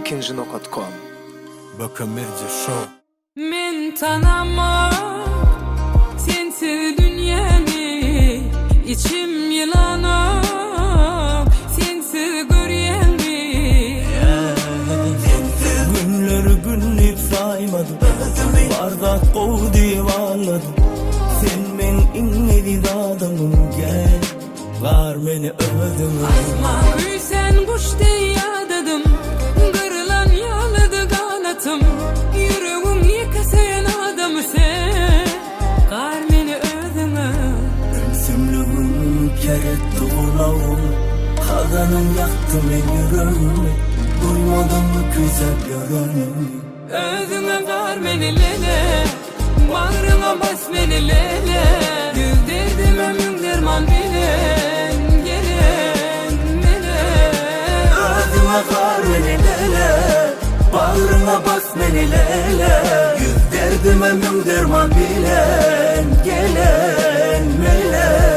ilkinjino.com Bakamirce Show. Men tanamam sensiz dünyani, içim yılanam sensiz görýänmi. Günleri günlük saymadım, bardak kovdu yuvarladım. Sen men inlediğin adamım, gel var beni öldüm. Asma sen kuş diye adadım, kırılan yağladı kanatım. Yüreğim yıkasayan adamı sen, kar beni öldüme. Ömsümlüğüm keretti kulağım, hadanım yaktı men yüreğimi. Duymadım mı güzel görünümü? Özüme kar beni lele, bağrıma bas beni lele. Yüz derdime mün derman bilen, gelen mele. Özüme kar beni lele, bağrına bas beni lele. Yüz derdime mün derman bilen, gelen mele.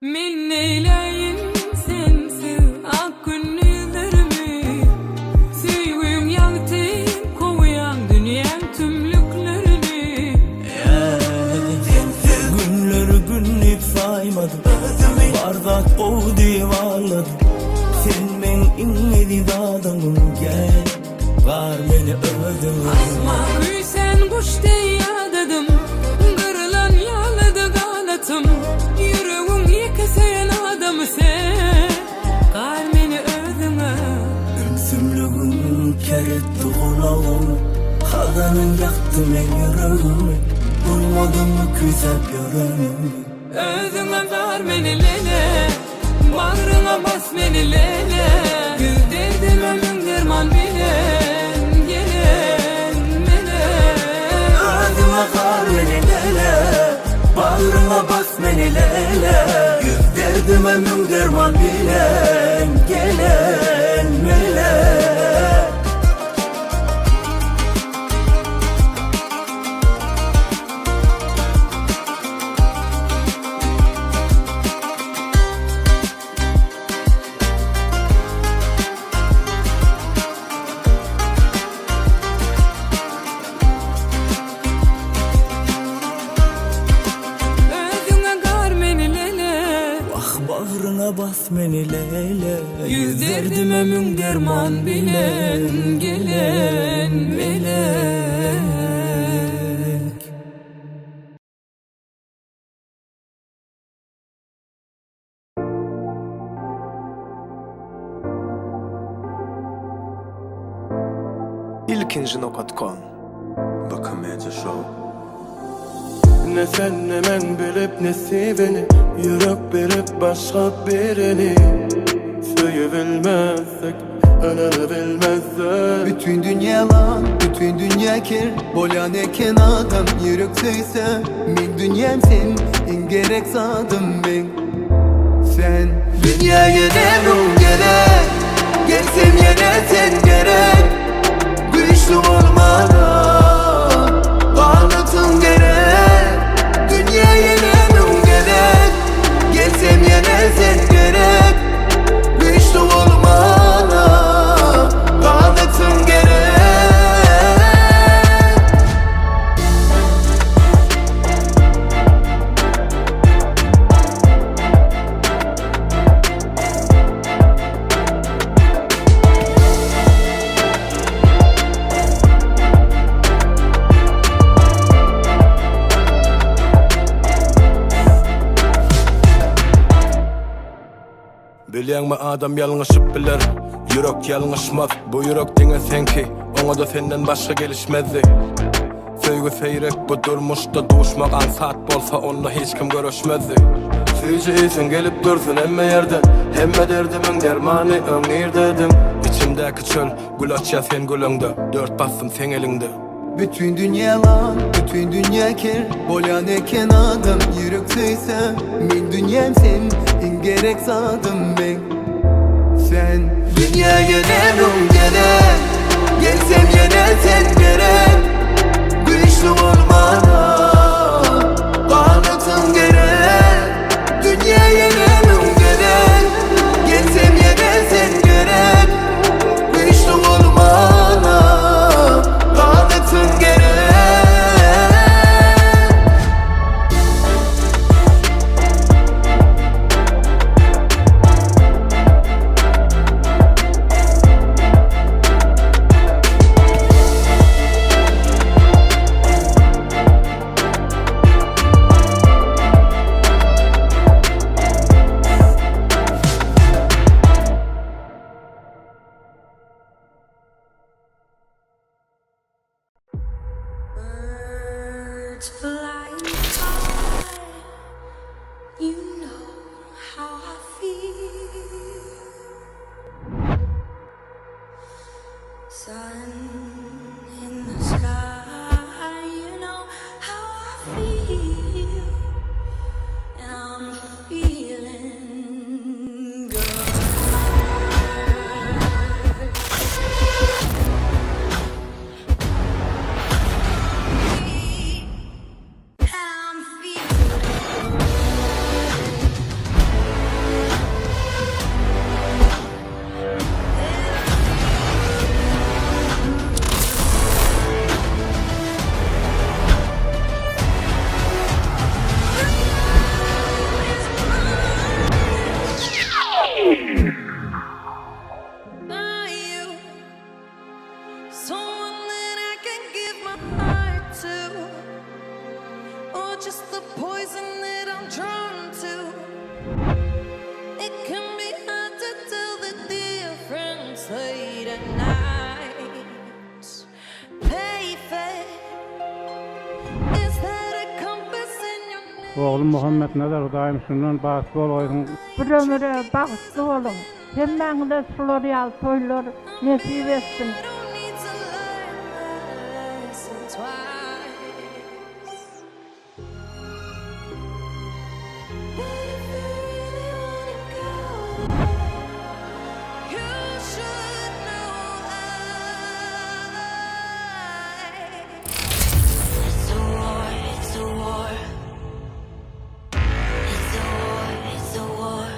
Men neyleyin sensiz ak günlerimi, süýgüm ýagty koýan dünýäň tümlüklerini. Günleri günlük saymadım, bardak kovdu yuvarladım. Sen men inlediğin adamım, gel var beni öldüm. Asma sen kuş diye adadım, kırılan yağladı kanatım. Yüreğim yıkasayan adamı sen, kar beni öldüme. Ömsümlüğüm keretti kulağım, hadanım yaktı men yüreğimi. Duymadım mı güzel görünümü? Özüme kar beni lele, bağrıma bas beni lele. Yüz derdime mün derman bilen, gelen mele. Özüme kar beni lele, bağrına bas beni lele. Yüz derdime mün derman bilen, gelen mele. Özüme kar beni lele, Ah bağrına bas beni lele. yüz derdime mün derman bilen, gelen melek. ilkinjino.com Bakamirce Show. Ne sen ne men bilip ne seveni, yürek berip başka birini. Söyleyebilmezsek, önerebilmezsek. Bütün dünya lan, bütün dünya kir. Bolan eken adam yürek söyse. Min dünyam sen, en gerek sadım ben. Sen dünyaya devrum gerek, gelsem yine sen gerek. Güçlü olmadan, varlıkın gerek. Dünyaya devrum gerek, gelsem yine sen gerek. Güçlü olmadan, varlıkın gerek. Bilýänmi adam ýalňyşyp biler, yürek ýalňyşmaz. Bu yürek diňe senki, oňa da senden başga gelişmezdi. Söýgü seýrek bu durmuşda duşmagan saat bolsa onda hiç kim görüşmezdi. Süýje isen gelip dursun emme yerden, hemme derdimin dermany öňür dedim. İçimdäki çöl, gül açýar sen gülüňde, dört bassym sen elinde. Bütün dünya lan, bütün dünya dünya ker Bolyan eken adam yürek söyse Men dünyam sen en gerek zadım ben Sen dünyaya nemrum gerek Gelsem yine sen gerek Güçlü olmana Kanıtın gerek Dünyaya nemrum gerek Gelsem yine sen gerek Güçlü olmana Kanıtın gerek Birds flying high, you know how I feel. Sun in the sky, you know how I feel. And I'm feeling good. I'm feeling Are you someone that I can give my heart to? Or just the poison that I'm drawn to? It can be hard to tell the difference late at night. Play fair. Is that a compass in your name? Oğlum Muhammed Nazar daim şundan bağışlı olayım. Bir ömüre bağışlı olun. Hemmeňize Florial toylar nesip etsin. I don't need to learn my lesson twice. But if you really wanna go, you should know it's a war, it's a war. It's a war, it's a war.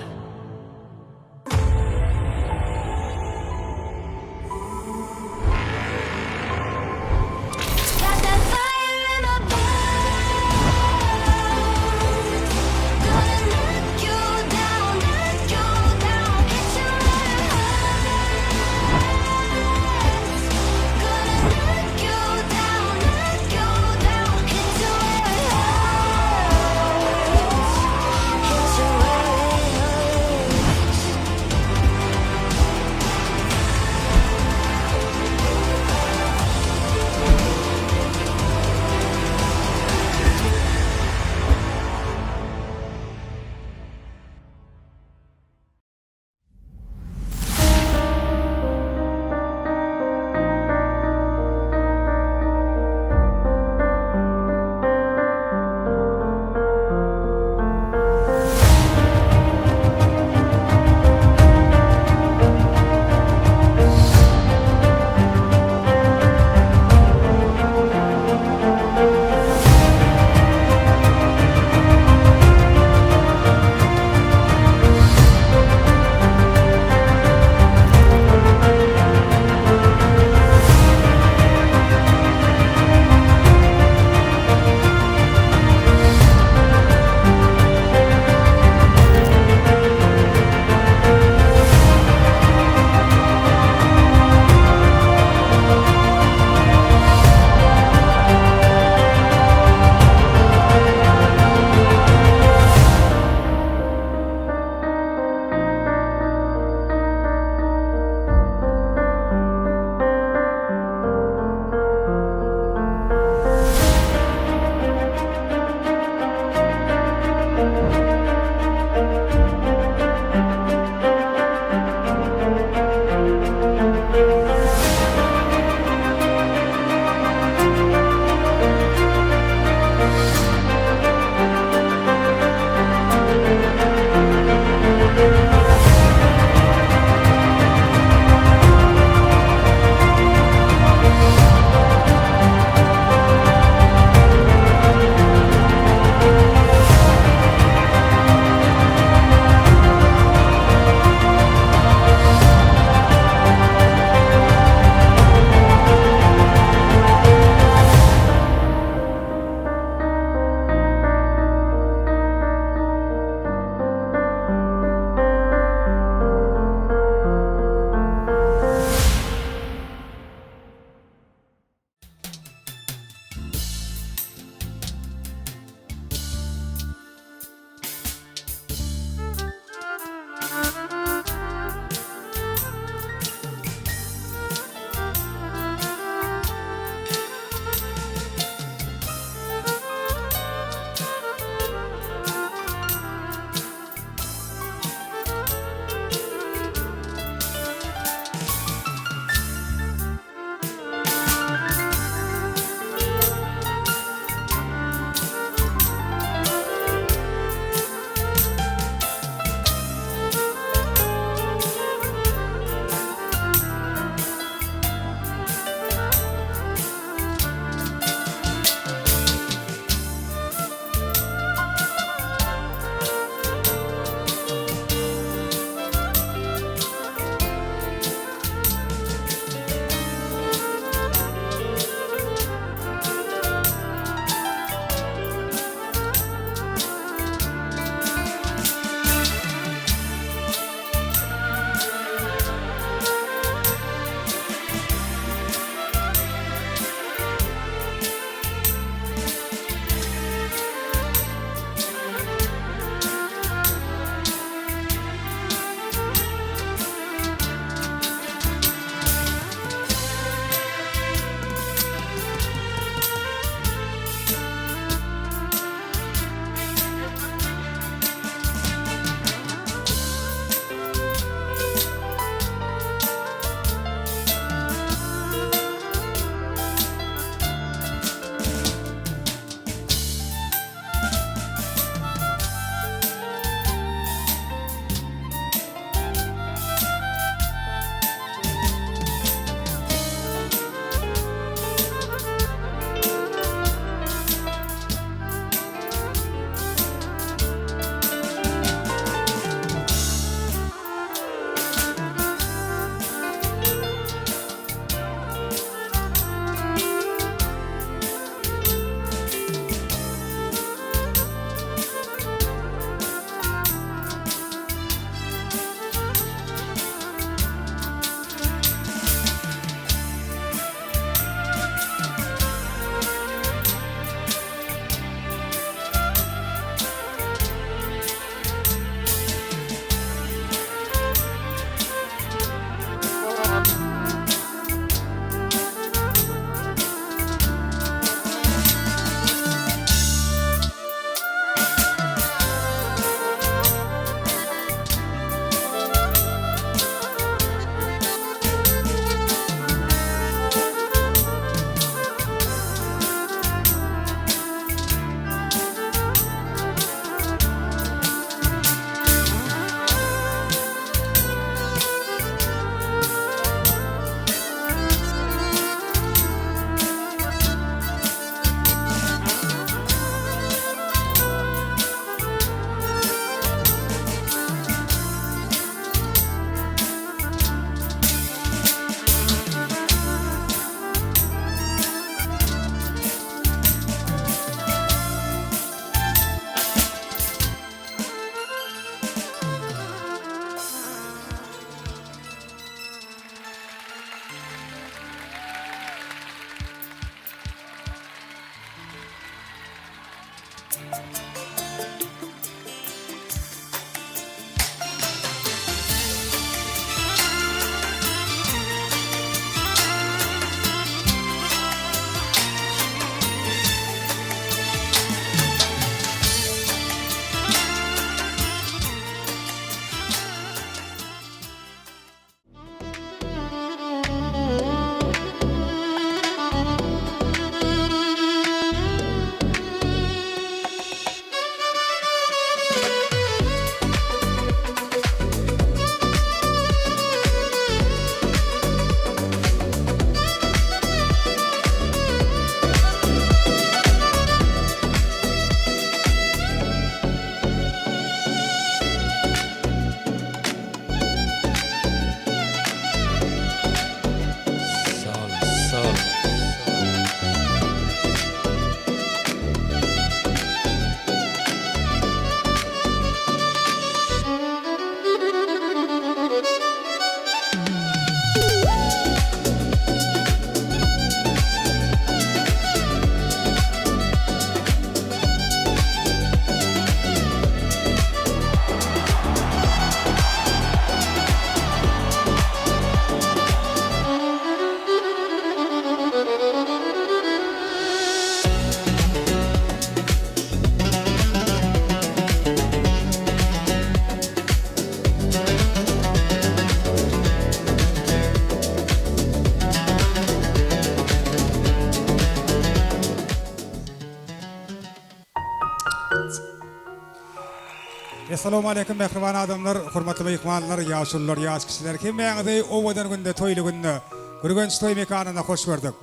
Assalamu alaikum mehriban adamlar, hurmatly mehmanlar, yaşullar, yaş kişiler. Kimmeňizi owadan günde, toýly günde, gürgenç toý mekanyna hoş gördük.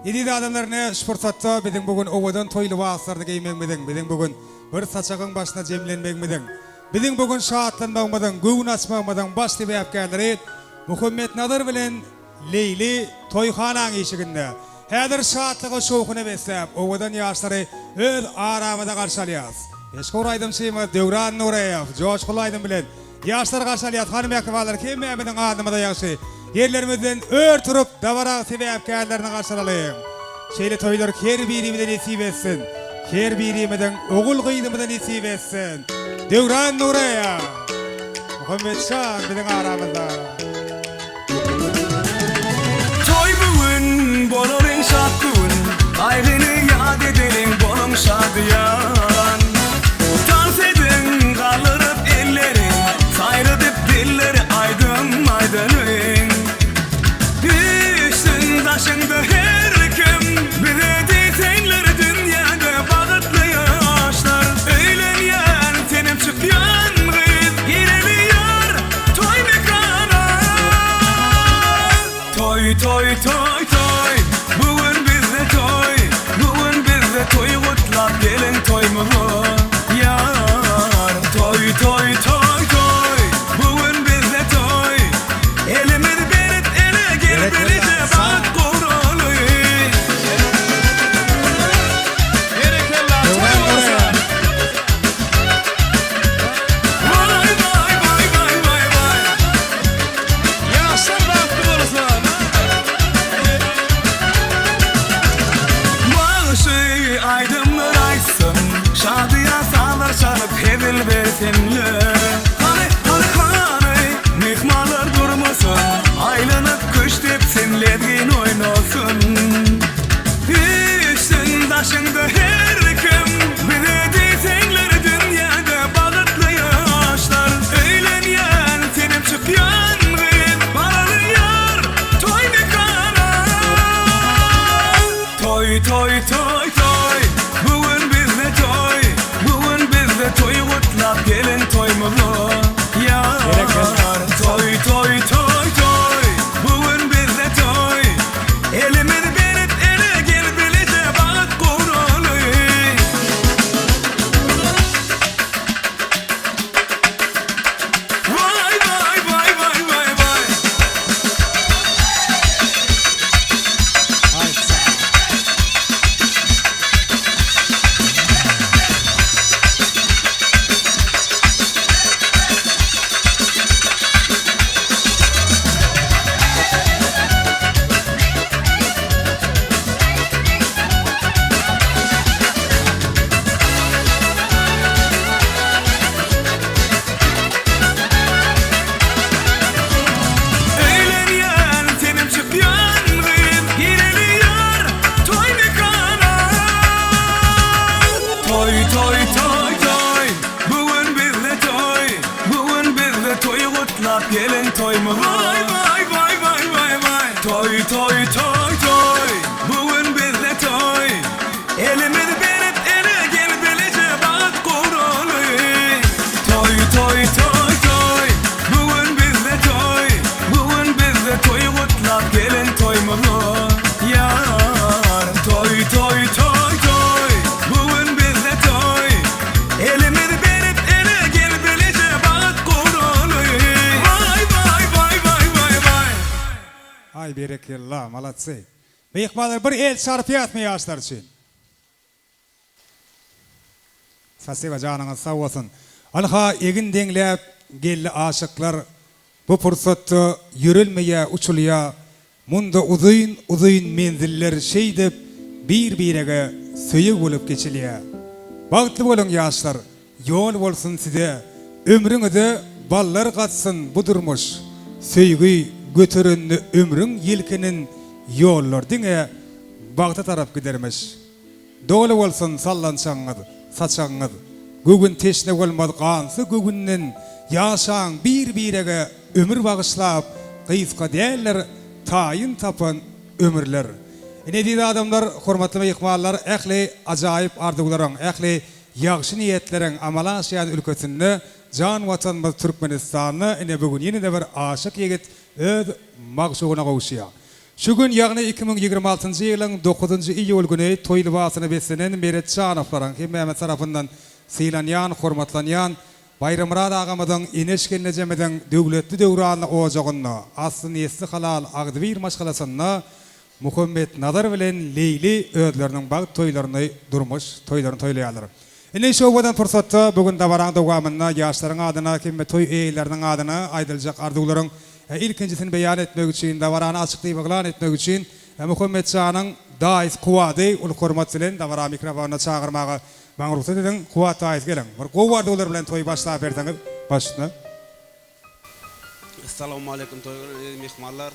Edi adamlar ne şu fursatda biziň bugün owadan toýly wagtlaryny geýmegmidiň, biziň bugün bir saçagyň başyna jemlenmegmidiň. Biziň bugün şahatlanmagmadyň, göwün açmagmadyň baş sebäpkärleri Muhammed Nadir bilen Leyli toýhanaň eşiginde. Häzir şahatlygy şowkuny beslep, owadan ýaşlary öz aramyda garşalýar. Eşkur aydym şeýme Döwran Nuraýew, Joşkul aydym bilen ýaşlar garşalýar. Hanym ýakbalar kim biziň adymyda ýaşy. Yerlerimizden örtürüp davara sebäpkärlerini garşalalym. Şeýle toýlar her birimize nesip etsin. Her birimiziň ogul gydymyza nesip etsin. Döwran Nuraýew, Muhammed Şah biziň aramyzda. Toy bugün bolaryň şat gün, aýryny ýad edeliň boluň şadyan. Dans edin galyryp elleri, saýrydyp dilleri aydym aýdynyň. Üstün taşyndy her kim, bire diýsenler dünýäde bagtly ýaşlar. Öýlenýän tenim çykýan gyz, gireliýär toy mekana. Toy toy toy toy, bugün bizde toy, bugün bizde toy gutlap gelin toymugy. Yar toy toy toy toy, bugün bizde toy, elimiz berit ele gelbelice bak guraly. Vay vay vay vay vay vay, yaşlar baktı bolasın. Bağışı aydımlar aysın, şadıya sağlar çalıp hevil versinler. Hani mihmanlar durmasın, aylanıp kış tepsin ledgin oynasın. Üstün taşındı her kim, bire diýsenler dünýäde bagtly ýaşlar. Öýlenýän tenim çykýan gyz, balalyýar toy mekana. Toy toy toy toy, bugün bizde toy, bugün bizde toy gutlap gelin toymugy. Yar toy toy toy toy, bugün bizde toy, elimiz berit ele gelbelice bak guraly. Vay vay vay vay vay vay. toy toy toy bugün bizde toy bugün bizde toy kutlap gelin toyma vay vay vay vay vay vay toy toy toy toy bugün bizde toy elimiz berip ele gel bilece bak kurulu toy toy toy toy bugün bizde toy bugün bizde toy kutlap gelin toyma yar toy toy toy toy bugün bizde toy elimiz berip ele gel bilece bak kurulu vay vay vay vay vay vay Ay berekellah, malatsi. Mehmanlar bir el sarfiyat mı yaşlar için? Sasiba canınız sağ olsun. Alha egin denglep gelli aşıklar bu fırsatı yürülmeye, uçuluya, munda uzun menziller şeydip bir birege söyük olup geçiliye. Bağıtlı olun yaşlar, yol olsun size, ömrünüzde ballar katsın budurmuş, söygü götürünlü ömrün yelkinin yollar dine bağıta taraf gidermiş. Doğru olsun sallançağınız, saçağınız, Gügün teşne olmadı kansı gügünden yaşan bir birege ömür bağışlap, kıyıska değerler, tayin tapan ömürler. Ne dedi adamlar, hormatlı mehmanlar, ehli acayip arzuların, ehli yaxşı niyetlerin amala aşayan ülkesinde can vatanımız Türkmenistan'ı bugün yine de bir aşık yigit öz maqsuğuna kavuşuyor. Şu gün yani 2026 yılın 9. iyul günü toy libasını beslenen Meret Canofların ki Mehmet tarafından sıylanyan, hormatlanyan Bayramrad ağamızın ineşkenine cemeden dövletli dövranlı ocağına aslı nesli halal Ağdivir maşgalasına Muhammed Nadar bilen Leyli ödlerinin bağ toylarını durmuş, toylarını toylayalar. Şu obadan fırsatta bugün davaran doğamına yaşların adına kim toy eylerinin adına aydılacak arzuların ilkincisini beyan etmek için davaranı açıklayıp ilan etmek için Muhammed Can'ın daiz kuvadı ulu hormatçılığın davara mikrofonuna çağırmağı bana ruhsat edin, kuvat daiz gelin. Kuvat dolar bilen toy başlayıp verdiğiniz başına. Assalamu alaikum mehmanlar.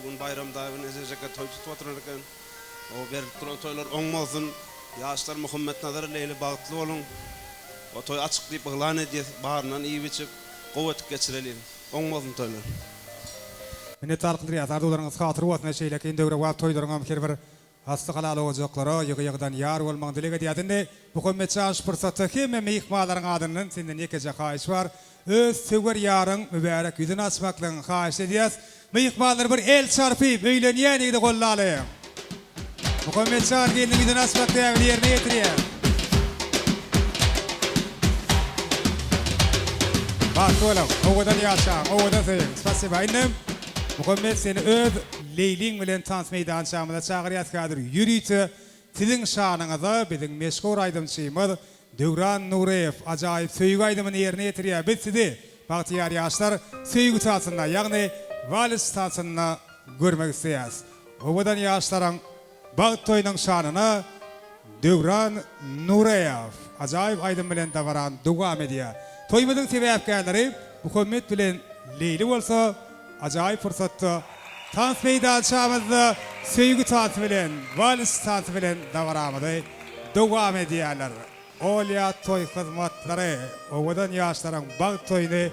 Bugün bayramda ezecekler toy tutup otururken o berip duran toylar oňmasyn. Yaşlar Muhammed Nadar Leyli bağıtlı olun. O toy açıklayıp ilan edip bağırından iyi biçip kuvvet geçirelim. Oňmasyn toylar. Mine tarqıdır ya, tardularınız hatırı olsun şeyle keyin döwre wagt toylaryňa bir bir hasta halal olacaklara ýygy-ýygydan ýar bolmagyny dilek edýärdi. Muhammed Çağış fırsatı hemme mehmanlaryň adynyň senden ýekeje haýyş bar. Öz söwer ýaryň mübarek ýüzüni açmaklaryň haýyş edýäs. Mehmanlar bir el çarpyp öýlenýän ýygy gollaly. Muhammed Çağır geldi ýüzüni açmaklaryň ýerine ýetirýär. Bak oğlum, oğudan yaşam, oğudan sayın. Spasiba innem. Muhammed seni öz Leyliň bilen tans meydan şamyna çağırýar kadyr. Ýürüýti, tiziň şanyňyza biziň meşhur aýdymçymyz Döwran Nureýew ajaýyp söýgü aýdymyny ýerine ýetirýär. Biz sizi bagtyar ýaşlar söýgü tasyna, ýagny vals tasyna görmek isleýäs. Owadan ýaşlaryň bagt toýunyň şanyna Döwran Nureýew ajaýyp aýdym bilen davaran dowam edýär. Toýmyzyň sebäpkärleri Muhammed bilen Leyli bolsa ajaýyp fırsatda tans meydan şamyzda söýgü tansy bilen, vals tansy bilen davaramyzy dowam edýärler. Olya toy hyzmatlary, owadan ýaşlaryň bag toýuny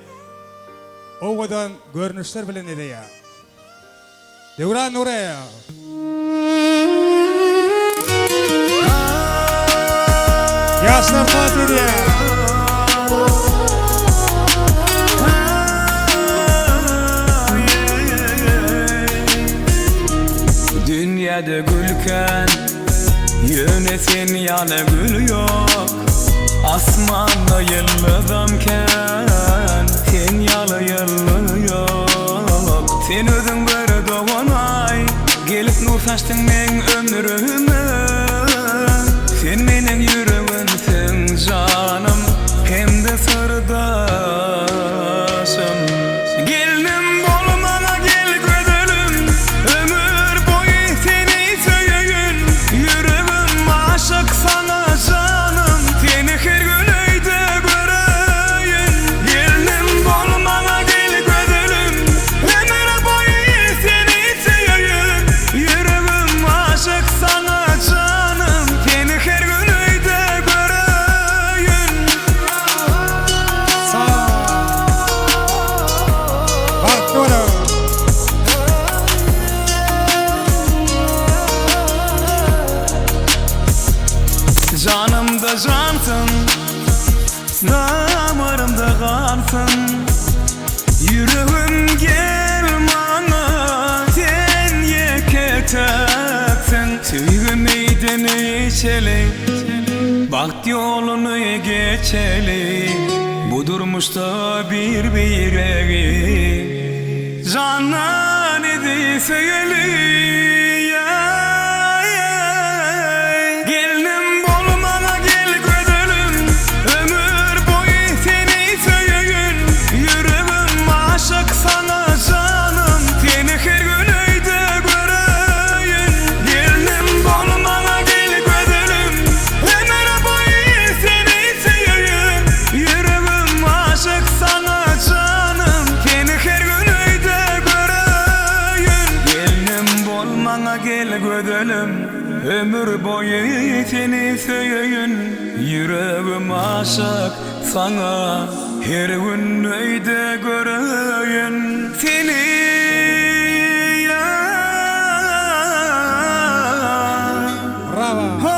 owadan görnüşler bilen edýär. Döwran Nureýew. Ýaşlar tans edýär. Dünyada gülken yönetin yana gül yok. Asmanda yıldızamken sen yalı yok. Sen özün göre doğanay gelip nur saçtın men ömrüme. Sen menin yüreğimsin canım hem de sırdaşım. Geldim bolmana gel gödülüm ömür boyu seni söýün. Yüreğim aşık sana canım seni her gün öýde göreyim. Geldim bolmana gel gödülüm ömür boyu seni söýün. Yüreğim aşık jansın, damarımda kalsın. Yüreğim gel bana, sen yeketeksin. Sevgim eydeni içelim, bakt yolunu geçelim. Bu durmuşta bir yüreği canan idi söyle. Gelinim bolmana gel gödülüm, ömür boyu seni söyün. Yüreğim aşık sana canım, seni her gün öyde göreyim. Gelinim bolmana gel gödülüm, ömür boyu seni söyün. Yüreğim aşık sana canım, seni her gün öyde göreyim. Gelinim bolmana gel gödülüm, ömür boyu seni söyün. Yüreğim aşık sana, her gün öyde göreyim seni. Bravo.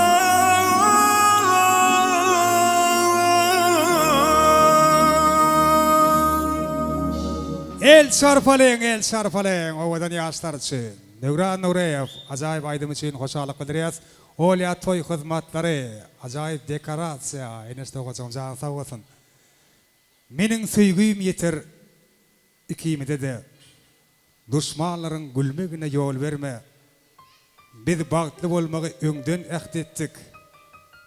El sarfalayın, ovadan yaşlar için. Devran Nureyev, acayip aydım için hoşalık bildiriyaz. Olya toy hizmetleri, acayip dekorasiya, enişte hocam canı sağ olsun. Menin söygüyüm yeter, ikimide de. Düşmanların gülmegine yol verme. Biz bağıtlı olmağı öngden ehdettik.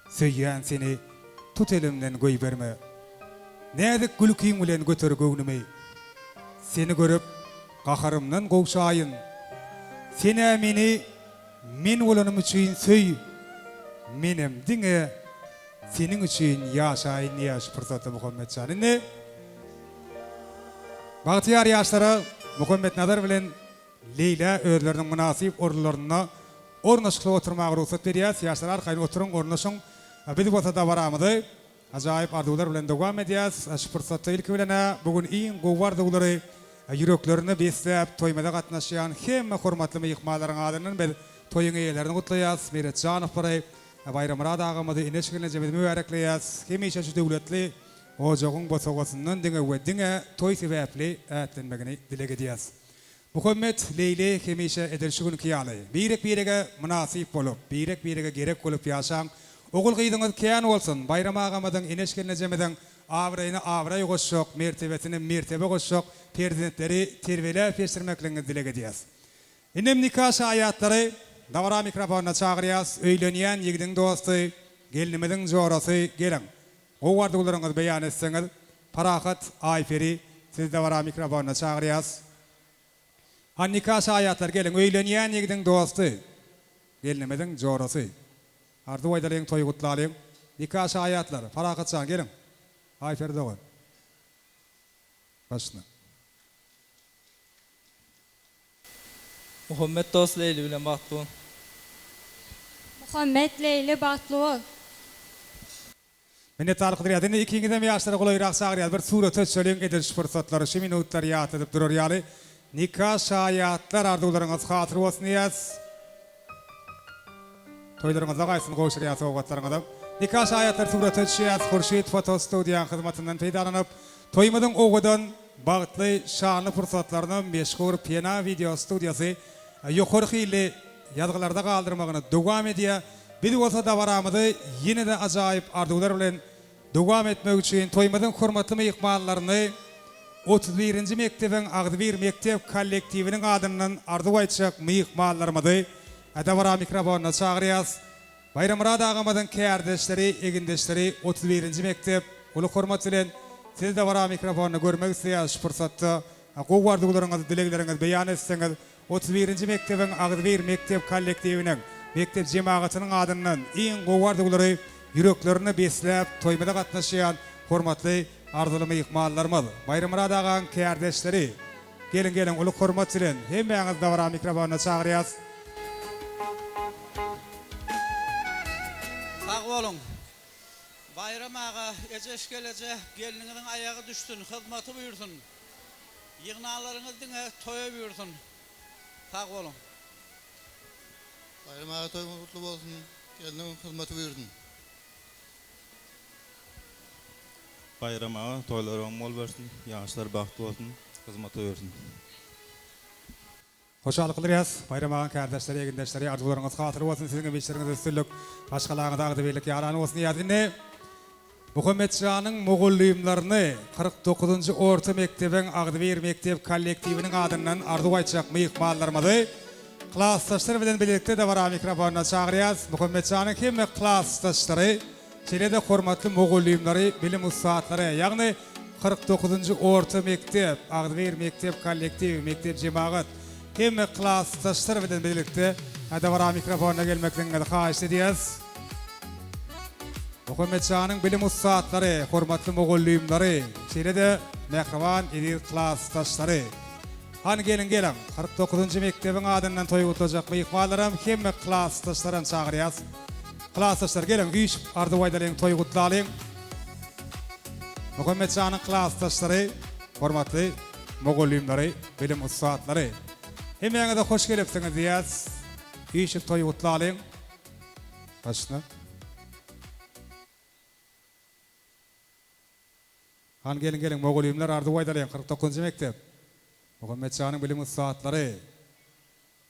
Söyleyen seni tut elimden göy verme. Nedik gülkiyim ulen götür göğnümeyi. Seni görüp qaharımdan qovşayın. Sene meni men olanım için söy. Menem dine senin için yaşayın yaş fırsatı Muhammed Can'ın. Bahtiyar yaşlara Muhammed Nazar bilen Leyla özlerinin münasip orlarına ornaşıklı oturmağa ruhsat veriyaz. Yaşlar arkayın oturun ornaşın. Biz bu da varamıdı. Acayip ardular bilen devam ediyaz. Şu fırsatı ilk bilene bugün iyi govar dağları yüreklerini beslep toymada katnaşıyan hem hürmetli meyikmaların adının biz toyun eyelerini kutlayaz. Meret Canov parayı bayramına dağımıdı ineşkiline cemedi mübarekleyaz. Hem işe şu devletli ocağın bosoğasından dine ve dine toy sebepli etlenmegini dile gediyaz. Muhammed Leyli hem işe edilşigun kiyalı. Birek münasip olup, birek gerek olup yaşan oğul gıydığınız kiyan olsun. Bayram ağamadan ineşkiline cemeden avrayını avray koşuk, mertebesini mertebe koşuk, prezidentleri tervele peşirmeklerini dile gediyaz. İnnem nikah ayatları davara mikrofonuna çağırıyaz. Öyleniyen yigidin dostu, gelinimizin jorası gelin. O vardıqlarınız beyan etseniz, Parahat Ayferi siz davara mikrofonuna çağırıyaz. Han nikah ayatlar gelin. Öyleniyen yigidin dostu, gelinimizin jorası. Ardı vaydalayın toyu kutlayın. Nikah ayatlar, Parahat çağın gelin. Ayferi doğun. Başına. Muhammed dost Leyli bilen baktı. Muhammed Leyli baktı. Mene tarık diriyad. Indi ikingide mi yaşları kolayırak sağırıyad. Bir suret söyleyin ediliş fırsatları. Şu minutlar yat edip durur yali. Nikah şayatlar ardularınız hatır olsun yaz. Toylarınıza kaysın koşur yaz oğatlarınıza. Nikah şayatlar suret şiyaz. Hurşit Foto Studiyan hizmetinden feydalanıp toymadın oğudan bağıtlı şanlı fırsatlarını meşhur piyana video studiyası yukarı ile yazgılarda kaldırmağını devam ediyor. Bir olsa da varamıdı yine de acayip ardular bilen devam etmek için toymadın hürmetli meyikmallarını 31. mektebin Ağdibir Mektep kollektivinin adının ardu aytacak meyikmallarımıdı. Adavara mikrofonuna çağırıyaz. Bayramıra dağımadın kardeşleri, egindeşleri 31. mektep ulu hürmet bilen siz de vara mikrofonunu görmek isteyiz fırsatta. Qoğu vardıqlarınızı, dileklerinizi beyan etseniz 31. mektebin Ağdibir Mektep kollektivinin mektep cemaatinin adından en qoğu vardıqları yüreklerini beslep toymada katnaşıyan hürmetli ardılı meyikmallarımız. Bayramıra dağın kardeşleri gelin ulu hürmet bilen hemmeğiniz de vara mikrofonuna çağırıyız. Sağ olun. Bayram ağa eceş gelece gelininin ayağı düşsün, hizmeti buyursun. Yığnalarınız dine toya buyursun. Sağ olun. Bayram ağa toyma kutlu olsun, gelinin hizmeti buyursun. bayram ağa, toylarım mol versin, yaşlar baktı olsun, hizmet versin. Hoşçakalın yaz. Bayram ağın kardeşleri, egindeşleri, arzularınız hatırı olsun, sizin emeçleriniz üstünlük, başkalarına da birlik yaranı olsun yadını. Muhammed Can'ın Moğolluyumlarını 49. Orta Mektebi'nin Ağdıbeyir Mektep kollektivinin adından arzu aytacak mıyıkmallarımızı klastaşlar bilen birlikte de var mikrofonuna çağırıyaz. Muhammed Can'ın hem klastaşları, çelede hormatlı Moğolluyumları, bilim ustaatları, yani 49. Orta Mektep, Ağdıbeyir Mektep kollektivi, mektep cemaat, hem klastaşlar bilen birlikte de var mikrofonuna gelmekten xahiş ediyoruz. Muhammed Can'ın bilim ustaatları, hormatlı Moğolluyumları, çelede mehriban edil klastaşları. Han gelin 49. Mektebin adından toy tutacak mıyıkmalarım hem klastaşların çağırıyaz. Klastaşlar gelin üç ardıvaydalayın toy kutlalayın. Muhammed Can'ın klastaşları, hormatlı Moğolluyumları, bilim ustaatları. Hemen de hoş gelipsiniz diyaz. Üç toy kutlalayın. Başına. Han gelin Moğolluyumlar ardıvaydalayın 49. Mektep. Muhammed Can'ın bilim ustaatları.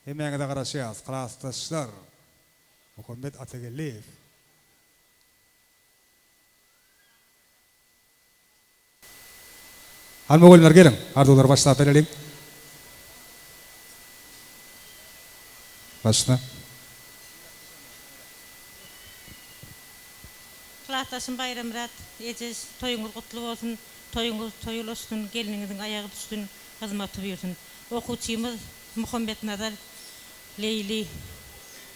Hemen de karışıyaz. Klastaşlar. Muhammed Ategelliyev. Han Moğolluyumlar gelin. Ardular başlayıp verelim. Başına. Klastaşım bayram rat. Ecez toyunuz kutlu olsun. Toyunuz toyul olsun. Gelininizin ayağı düşsün. Hizmet buyursun. Okuçumuz Muhammed Nazar Leyli.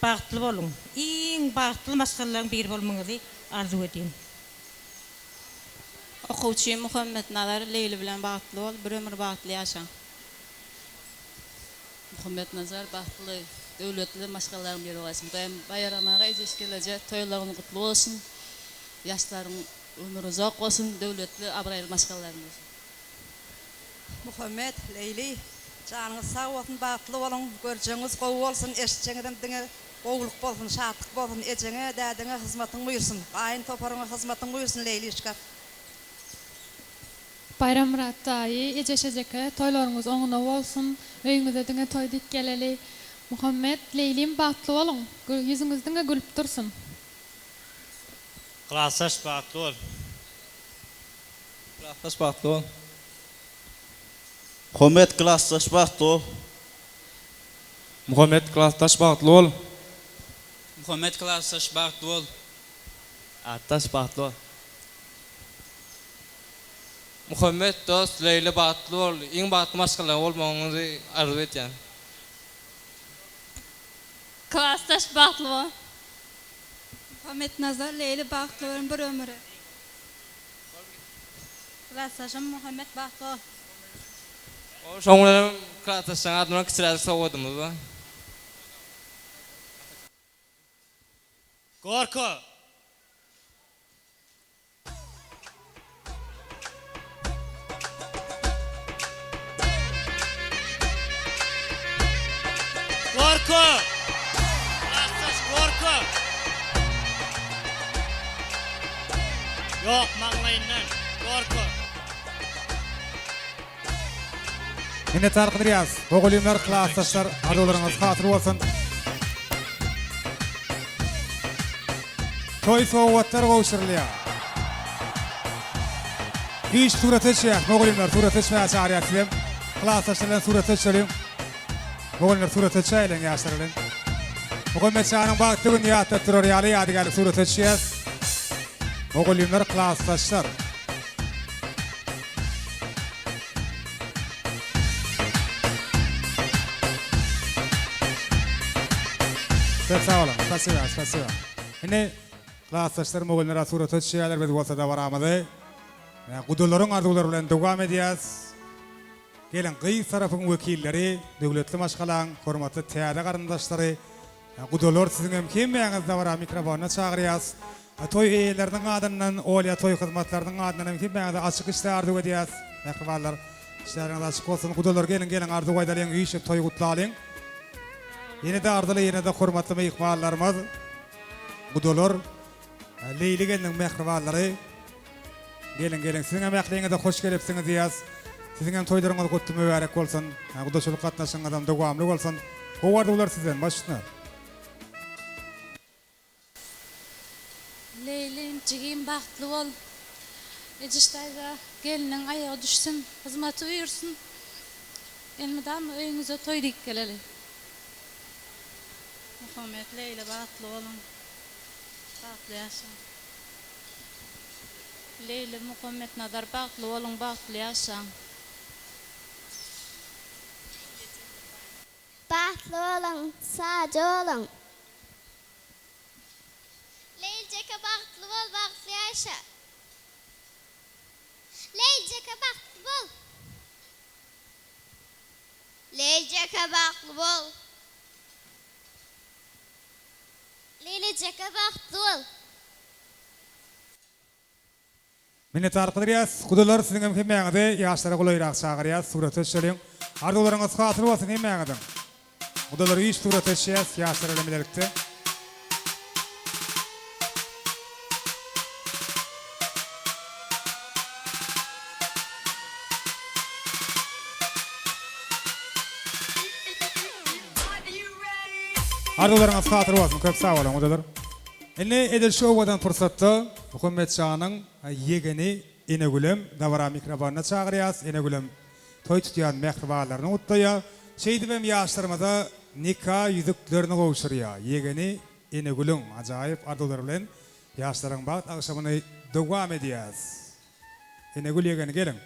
Bağıtlı olun. En bağıtlı masalların bir olmanızı arzu edeyim. Okuçum Muhammed Nazar Leyli bilen bağıtlı ol. Bir ömür bağıtlı yaşa. Muhammed Nazar bağıtlı, devletli masalların bir olsun. Bayramağa ecez gelecek. Toylarını kutlu olsun. Yaşların ömrü uzak olsun. Devletli abraylı masalların olsun. Muhammed Leyli, canınız sağ olsun, bağıtlı olun, göreceğiniz qovu olsun, eşitçeğiniz dine qoğuluk bolsun, şatlık bolsun, ecene, dədine hizmetin buyursun, ayın toparına hizmetin buyursun Leyli işgal. Bayram Rattayı, eceşeceke, toylarınız oğuna olsun, öyünüze dine toy dik geleli. Muhammed Leyli'm bağıtlı olun, yüzünüz dine gülüp dursun. Klastaş bağıtlı ol. Klastaş bağıtlı ol. Muhammed klastaş bağıtlı ol. Muhammed klastaş bağıtlı ol. Muhammed klastaş bağıtlı ol. Attaş bağıtlı ol. Muhammed dost Leyli bağıtlı ol. En bağıtlı maskalar olmağınızı arzu edeceğim. Klastaş bağıtlı ol. Muhammed Nazar Leyli bağıtlı olun bir ömrü. Klastaşım Muhammed bağıtlı ol. O şoňlarym klastaşyň adyna kisiräk sowudymyz ba. Gorko. Gorko. Klastaş Gorko. Yok maňlaýyndan. Gorko. Yine tarqıdır yaz. Moğolluyumlar, klastaşlar, arzularınız hatırı olsun. Toy soğuvatlar qoğuşurluya. Hiç surat etşeyek, Moğolluyumlar surat etşmeye çağırıyat sizim. Klastaşlarla surat etşelim. Moğolluyumlar surat etşeyle yaşlarılın. Muhammed Can'ın bağıtlı gün yatta turur yalı yadı gelip surat etşeyez. Moğolluyumlar, klastaşlar. Çok sağ olun. Spasiba. Yine klastaşlar Moğolluyumlara surat etşeyler biz olsa da varamadı. Kudulların arzuları bilen devam ediyaz. Gelin kıyı tarafın vekilleri, devletli maşgalan, hormatlı tiyada qarindaşları, kudular sizin emkinmeğinizde var mikrofonuna çağırıyaz. Toy eylerinin adından, olya toy hizmetlerinin adından emkinmeğinizde açık işte arzu ediyaz. Mehribanlar, işleriniz açık olsun. Kudular gelin arzu aydalayın, işi toy kutlalayın. Yine de ardılı, yine de hormatlı meyikmallarımız. Kudular, Leyli gelin mehribanları. Gelin sizin emekliğine de hoş gelipsiniz diyaz. Sizin hem toylarınız kutlu mübarek olsun. Kudaşılık katnaşan adam devamlı olsun. O vardı ular sizden başına. Leylim cigim bahtlı ol. Eciştayda gelinin ayağı düşsün, hizmeti uyursun. Elmedam öyünüze toy dik geleli. Muhammed Leyla bahtlı olun. Bahtlı yaşam. Leyli Muhammed Nadar bahtlı olun, bahtlı yaşam. Bahtlı olun, sağcı olun. Leyliceke bahtlı ol, bahtlı yaşa. Leyliceke bahtlı ol. Leyliceke bahtlı ol. Leyliceke bahtlı ol. Minnettarlyk ederiz. Kudalar sizin hem hemmeňizde ýaşlara golayrak çagyrýar, surat etşeliň. Arzuwlaryňyz hatyr bolsun hemmeňizden. Kudalar iş surat etşýär, ýaşlara ölemlerikde. Arzuwlaryňyz hatyr bolsun, köp sag bolun kudalar. Enne edil şowdan pursatda Muhammed Şah'nın yegeni Enegülüm davara mikrofonuna çağırıyaz. Enegülüm toy tutuyan mehribalarını utluya. Şeydibem yaşlarımada nikah yüzüklerini kavuşuruya. Yegeni Enegülüm acayip arzular bilen yaşların bağıt akşamını devam ediyaz. Enegül yegeni gelin.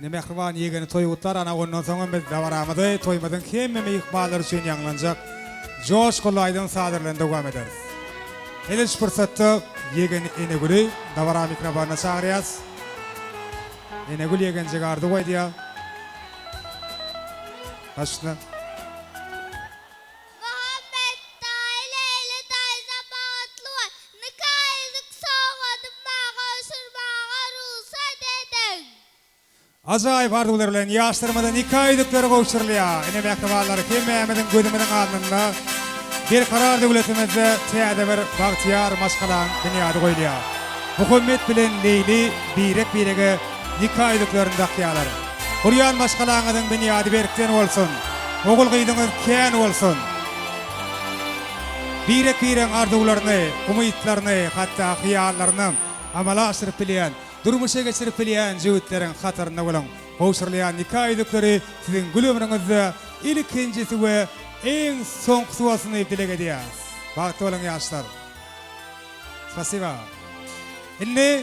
Ene mehriban yegeni toy utlar ana ondan sonra biz davaramada toymadan kemmeme ikbalar için yanlanacak. Coşkulu aydın sadırlığında devam ederiz. Eliş fırsatı yegeni Enegül'ü davara mikrofonuna çağırıyaz. Enegül yegen cigardı koyduya. Başına. Muhammed dayı Leyla dayıza bahtlı ol. Nikahlık soğudum bağa ısırmağa ruhsat edin. Acayip arzular bilen yaşlarımada nikah edikleri kavuşturuluyor. Ene mektebaları kim Mehmet'in gözümünün alnında bir karar devletimizde teyade bir bahtiyar maskalan dünyada koyuluyor. Muhammed bilen Leyli birek nikah ediklerini daktiyalar. Kuryan maskalanının dünyada berkten olsun. Oğul kıydığınız ken olsun. Birek arzularını, umutlarını, hatta hiyallarını amala aşırıp bilen, durmuşa geçirip bilen cüvitlerin hatırına olun. Kavuşturulayan nikah edikleri sizin gül ömrünüzde ilkincisi ve en son suasını iptilek ediyaz. Bahtı olun yaşlar. Spasiba. Şimdi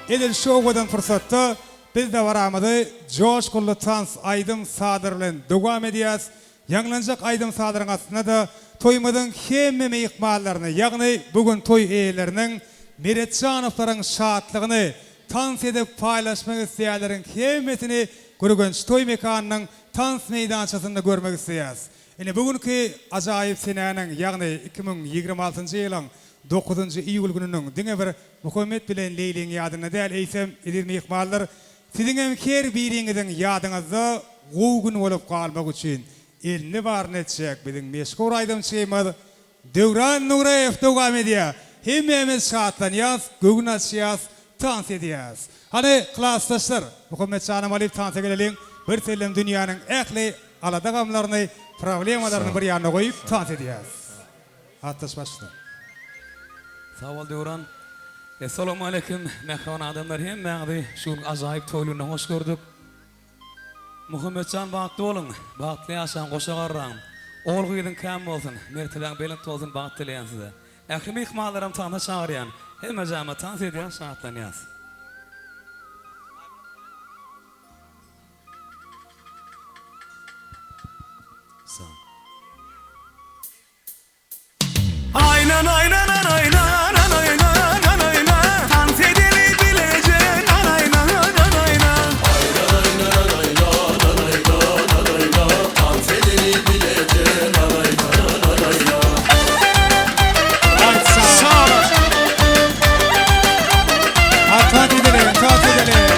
edil şovdan fırsatta biz de varamadı. Coşkulu Tans Aydın Sadır'ın devam ediyaz. Yanlanacak Aydın Sadır'ın aslında da toymadın hemmeme ikmallarını, yani bugün toy eğilerinin Meretcanovların şahatlığını tans edip paylaşmak isteyenlerin hemmesini Gürgünç toy mekanının tans meydançasında görmek isteyeceğiz. Yani bugünkü acayip senenin, yani 2026 yılın 9. iyul gününün dine bir Muhammed bilen Leyli'nin yadına değil, eysem edilme ikmallar. Sizin hem her birinizin yadınızda o gün olup kalmak için elini var netecek bizim meşgul aydımçıyımız Devran Nurayev devam ediyor. Hemmemiz şahatlanıyız, göğün açıyız, dans ediyoruz. Hani klastaşlar, Muhammed Şah'nım alıp dansa gelelim. Bir selim dünyanın ehli aladağımlarını, problemalarını bir yanına koyup dans ediyoruz. Attaş başla. Sağ ol Devran. Esselamu aleyküm. Mehran adamlar hem mağdi şu acayip toyluna hoş gördük. Muhammed Can bahtlı olun. Bahtlı yaşan koşakarran. Oğul gıydın kam olsun. Mertelen belin tozun bahtlı leyen size. Ekrimi ikmallarım tanrı çağırıyan. Hem mecama tanz ediyen şahatlanıyaz. Sağ ol. Aynan aynan aynan aynan aynan dans edeni bilecek aynan aynan aynan dans edeni bilecek aynan Sağ ol. Atat edelim, tat edelim.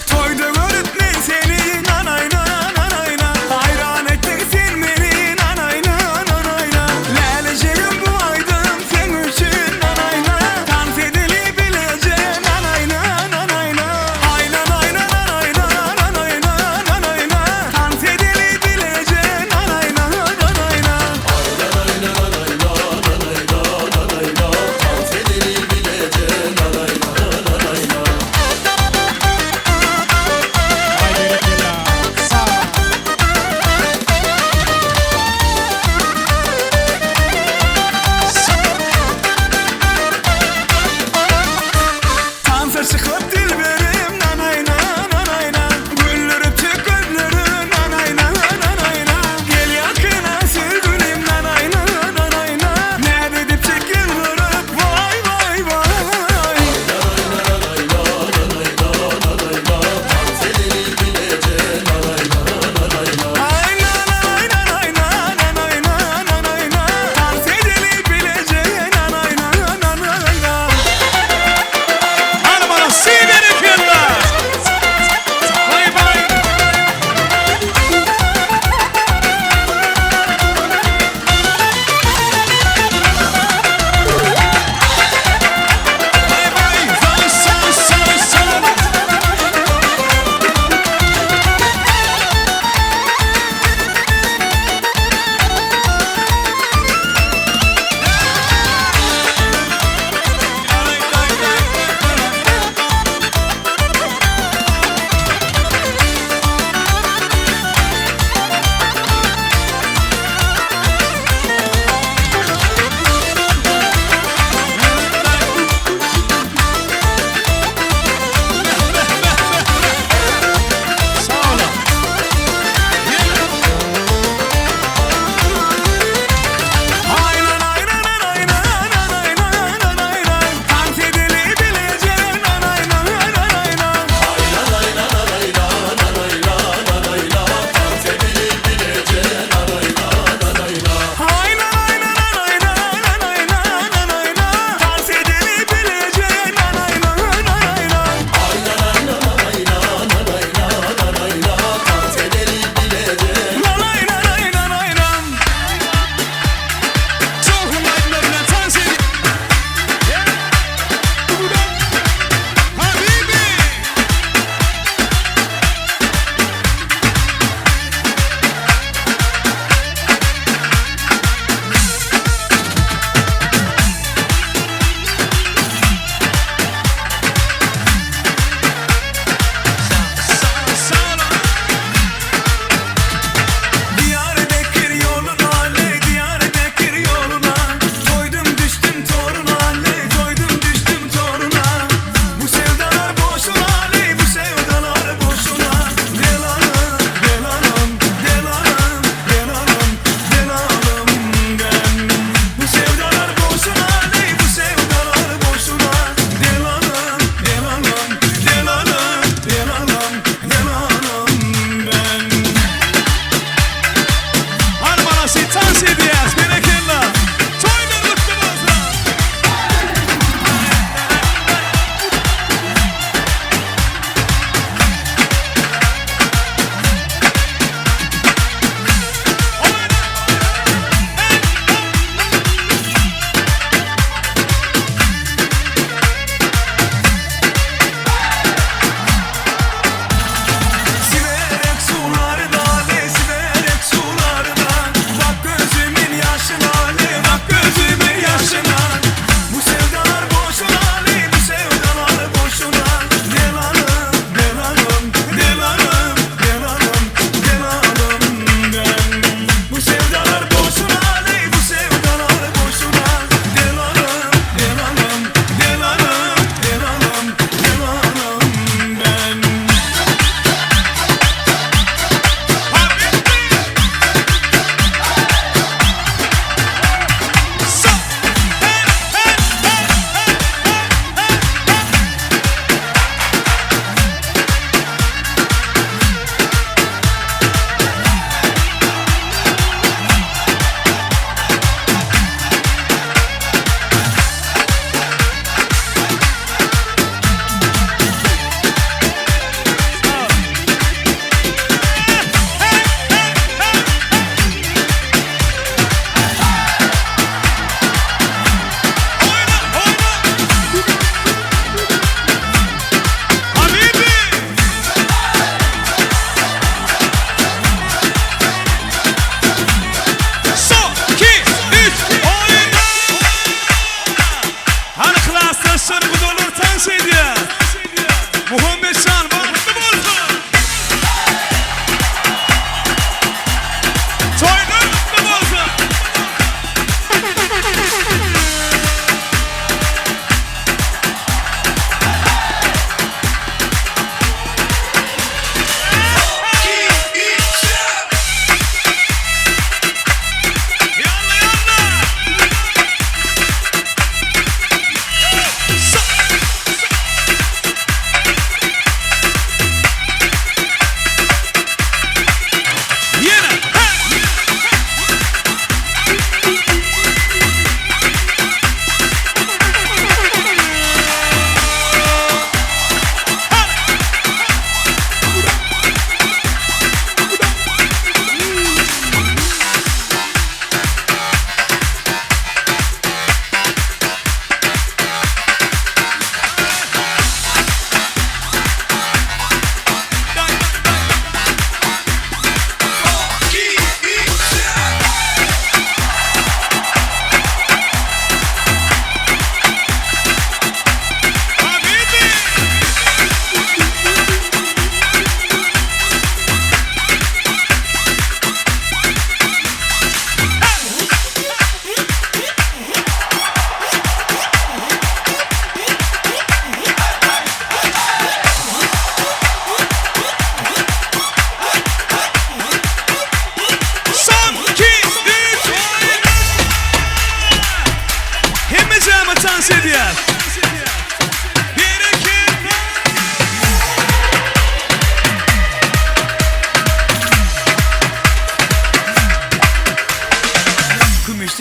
Toyda görüp ne seni nanay nanay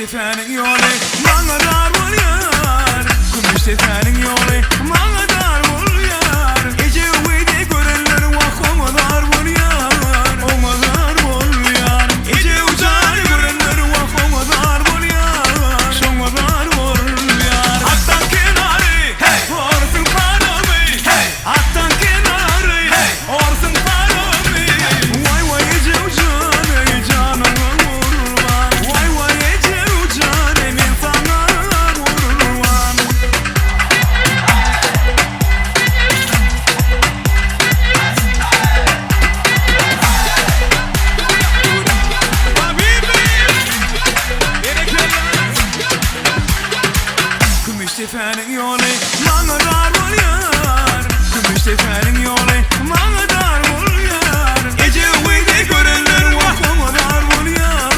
tepenin yolu bana dar bul yar. Gümüş tepenin yolu bana dar bul yar. Gece uyudu görenler vah ona dar bul yar. Ona dar bul yar. Gece uçar görenler vah ona dar bul yar. Şona dar bul yar. Attan kenarı orsın paramı. Attan kenarı orsın paramı. Vay vay gece uçanı canına vurman. Vay vay gece uçanı ben sana vurman. Gümüş tepenin yolu bana dar bul yar. Gümüş tepenin yolu bana dar bul yar. Gece uyudu görenler vah ona dar bul yar.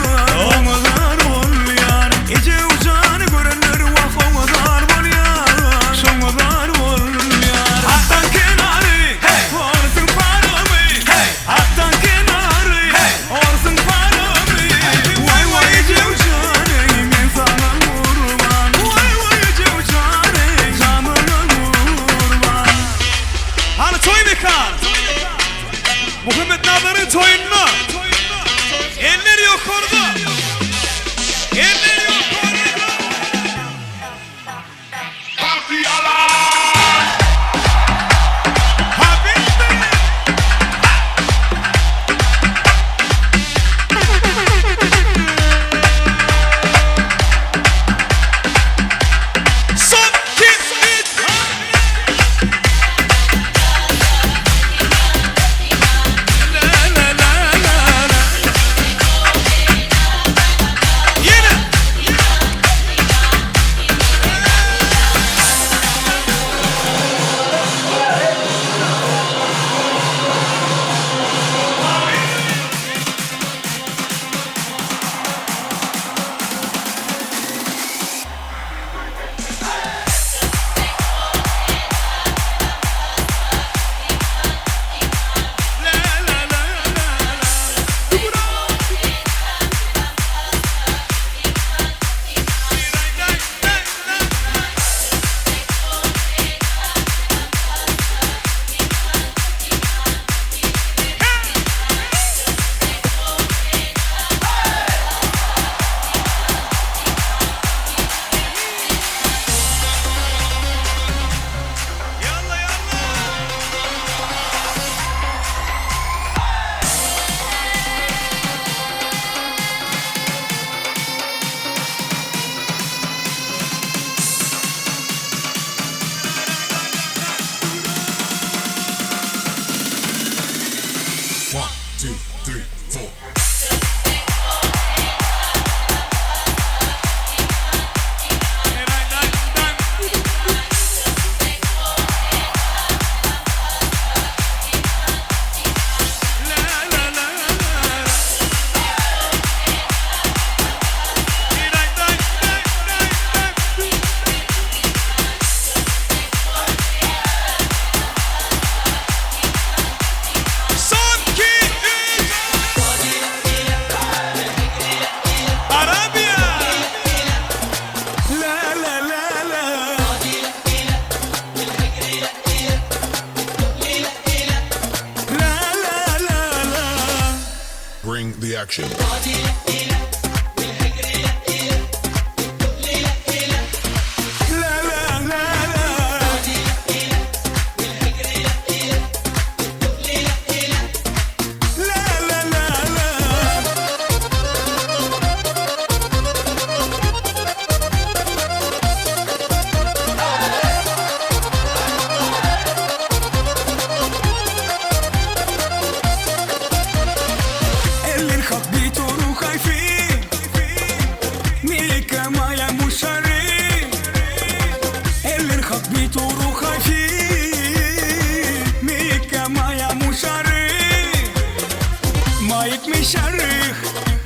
Ona dar bul yar. Gece uçanı görenler vah ona dar bul yar. Şona dar bul yar. Attan kenarı orsın paramı. Attan kenarı orsın paramı. Vay vay gece uçanı ben sana vurman. Vay vay gece uçanı canına vurman. Hani toy mekan. Muhammed Nazar'ın toyunu. Eller yok orada. Eller yok orada. Son kim bit? the action.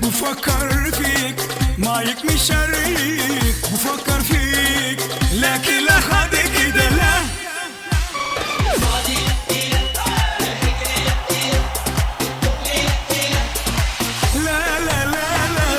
بفكر فيك ما يكمي شريك بفكر فيك لكن لا حد كده لا لا لا لا لا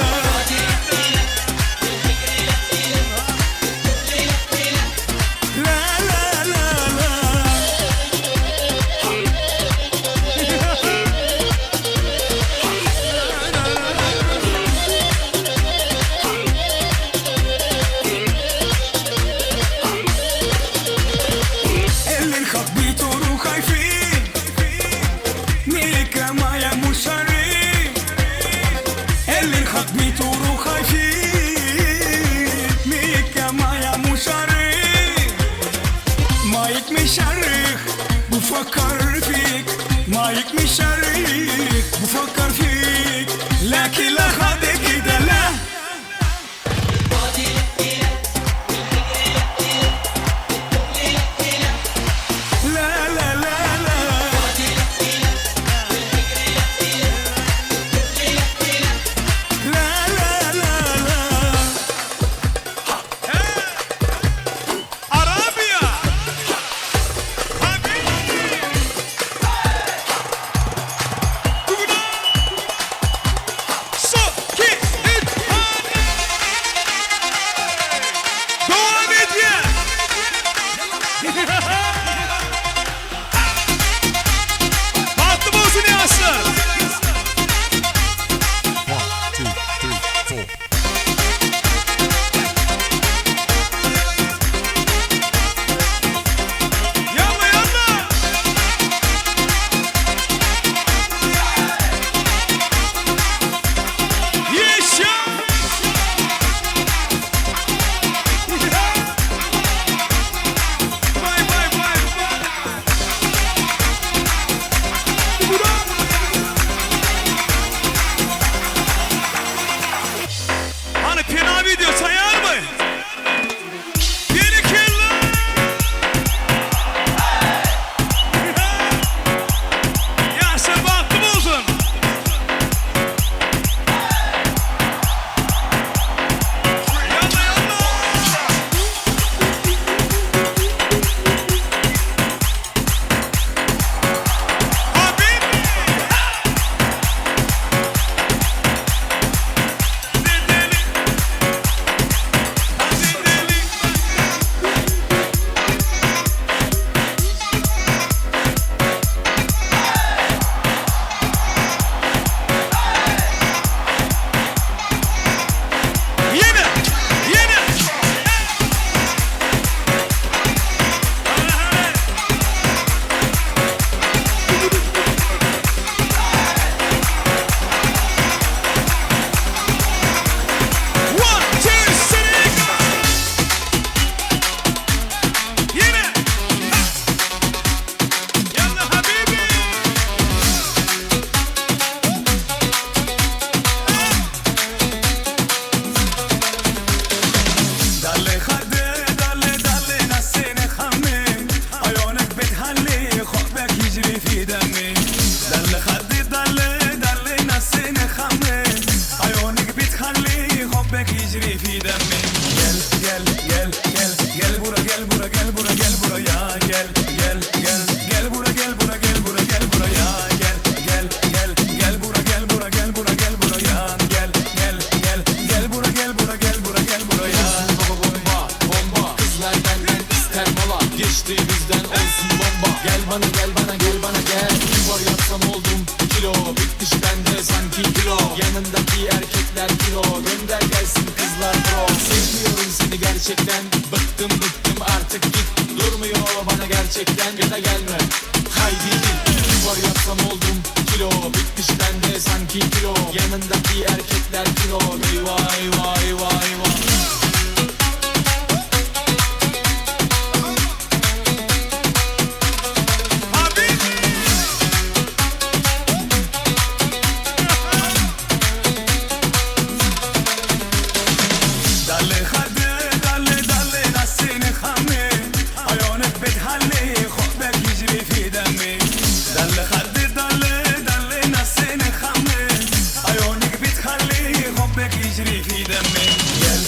بفكر فيك ما يكمشريك بفكر فيك لكن لا خدك كده لا لا لا لا لا لا لا لا لا Arabia. So, ki, it, devam et ya. Bahtım olsun Yasir. 1, 2, 3, 4. Yalla yalla. Yaşa. Vay vay vay vay. Hani fena video sayar mı? Bir iki yıllar. Yaşa bahtım olsun. Yalla yalla. Habib. Zedeli. Zedeli. Yine, yine. One, two, three, go. Yine. Yalla habibi. دله خده دله نسینه خمه عیونك بتهلي خطبك يجري في دمي دله خده دله نسینه خمه عيونك بتخلي حبك يجري في دمي gel gel gel gel gel bura gel bura gel bura gel bura ya gel gel gel gel bura gel bura gel bura gel bura ya gel gel gel gel bura gel bura gel bura gel bura ya gel gel gel gel bura gel bura gel bura gel bura ya Bomba kızlar benden ister mola geçti bizden olsun bomba gel bana gel bana gel bana gel var yapsam oldum kilo bitmiş bende sanki kilo yanındaki erkekler kilo gönder gelsin kızlar pro sevmiyorum seni gerçekten bıktım artık git durmuyor bana gerçekten ya da gelme haydi git var yapsam oldum kilo bitmiş bende sanki kilo yanındaki erkekler kilo eyvah eyvah eyvah eyvah دله خده دله نسینه خمه عیونك بتهلي حبك يجري في دمي دله خده دله نسینه خمه عيونك بتخلي حبك يجري في دمي gel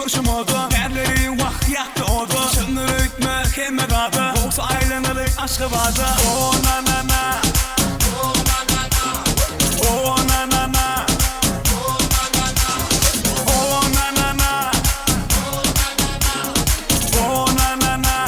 görüşmodu Erleri vak yaktı odu Şunları ütme kemme dadı Boks aylanılık aşkı vardı Oh na na na Oh na na na Oh na na na Oh na na na Oh na na na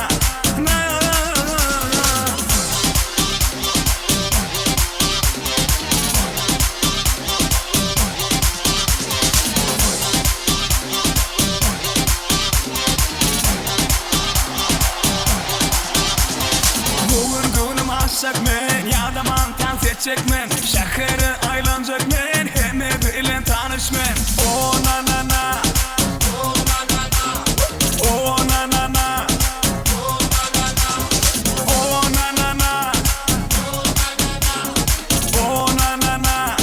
men yadaman tan seçecekmen şahırı aylanacakmen hemme bilen tanışmen oh na na na oh na na na oh na na na oh na na na oh na na na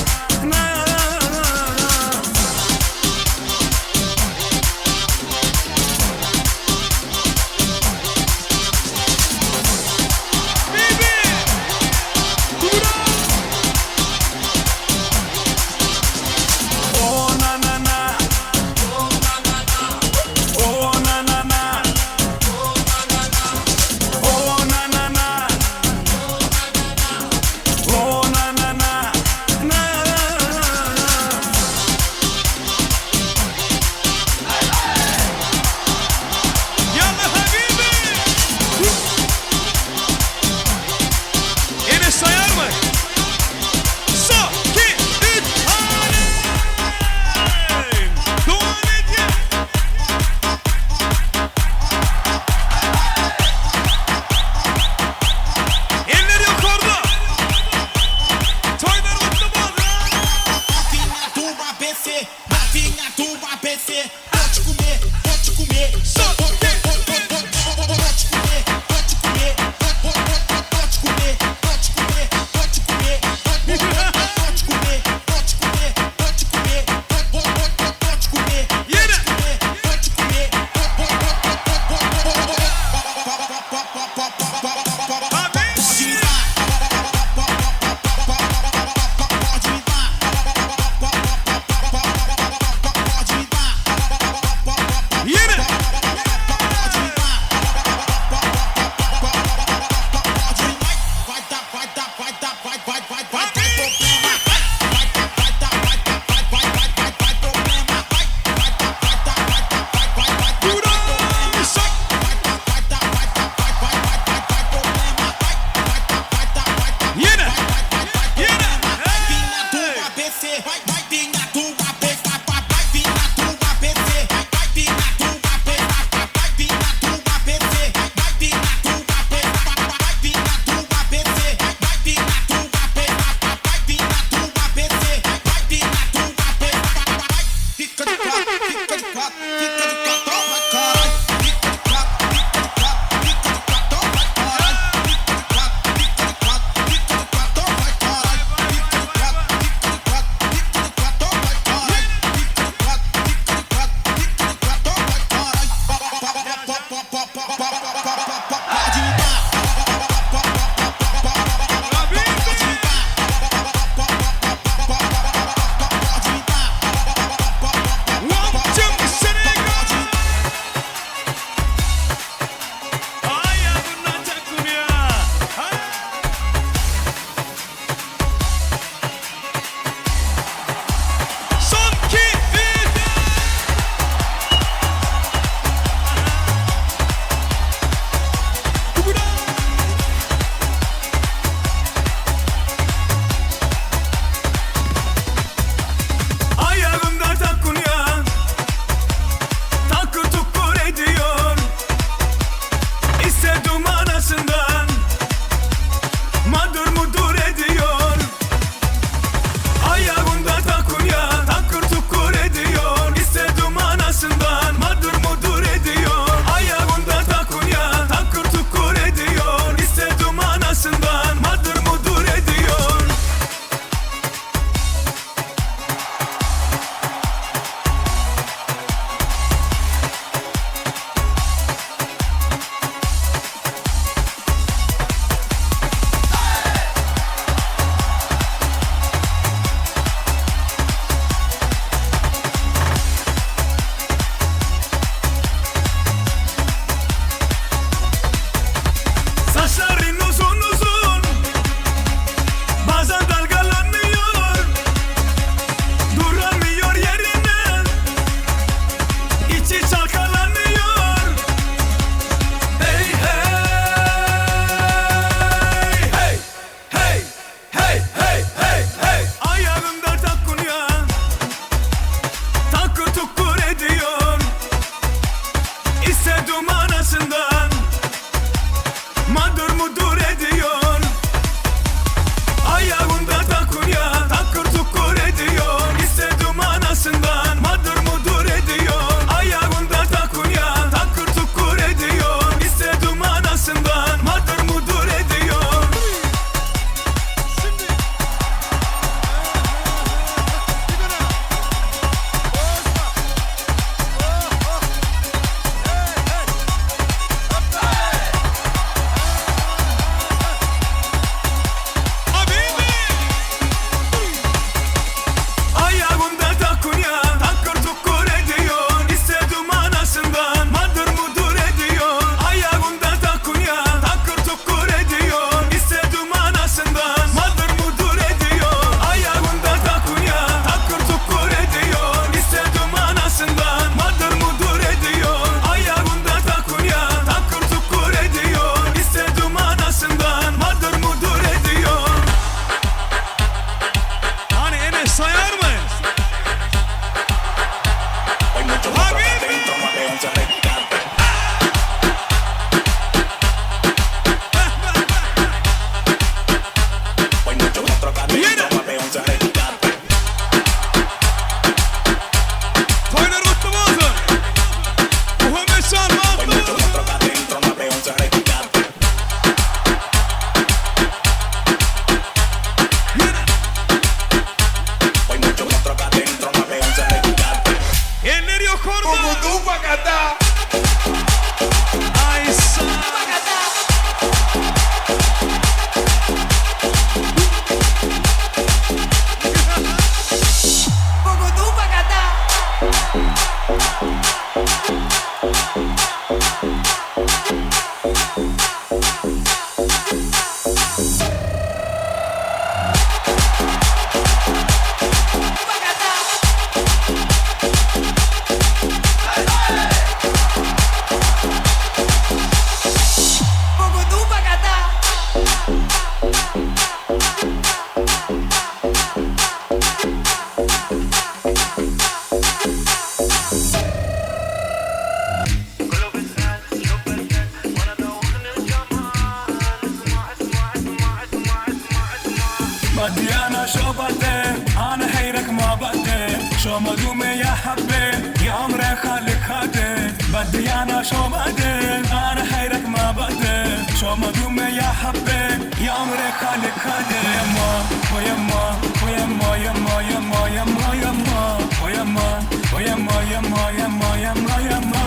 بدي انا شو بدي انا حيرك ما بدي شو مدومي يا حبي يا عمري خليك هادي بدي انا شو بدي انا حيرك ما بدي شو مدومي يا حبي يا عمري خليك هادي يما ويما ويما يما يما يما يما ويما ويما يما يما يما يما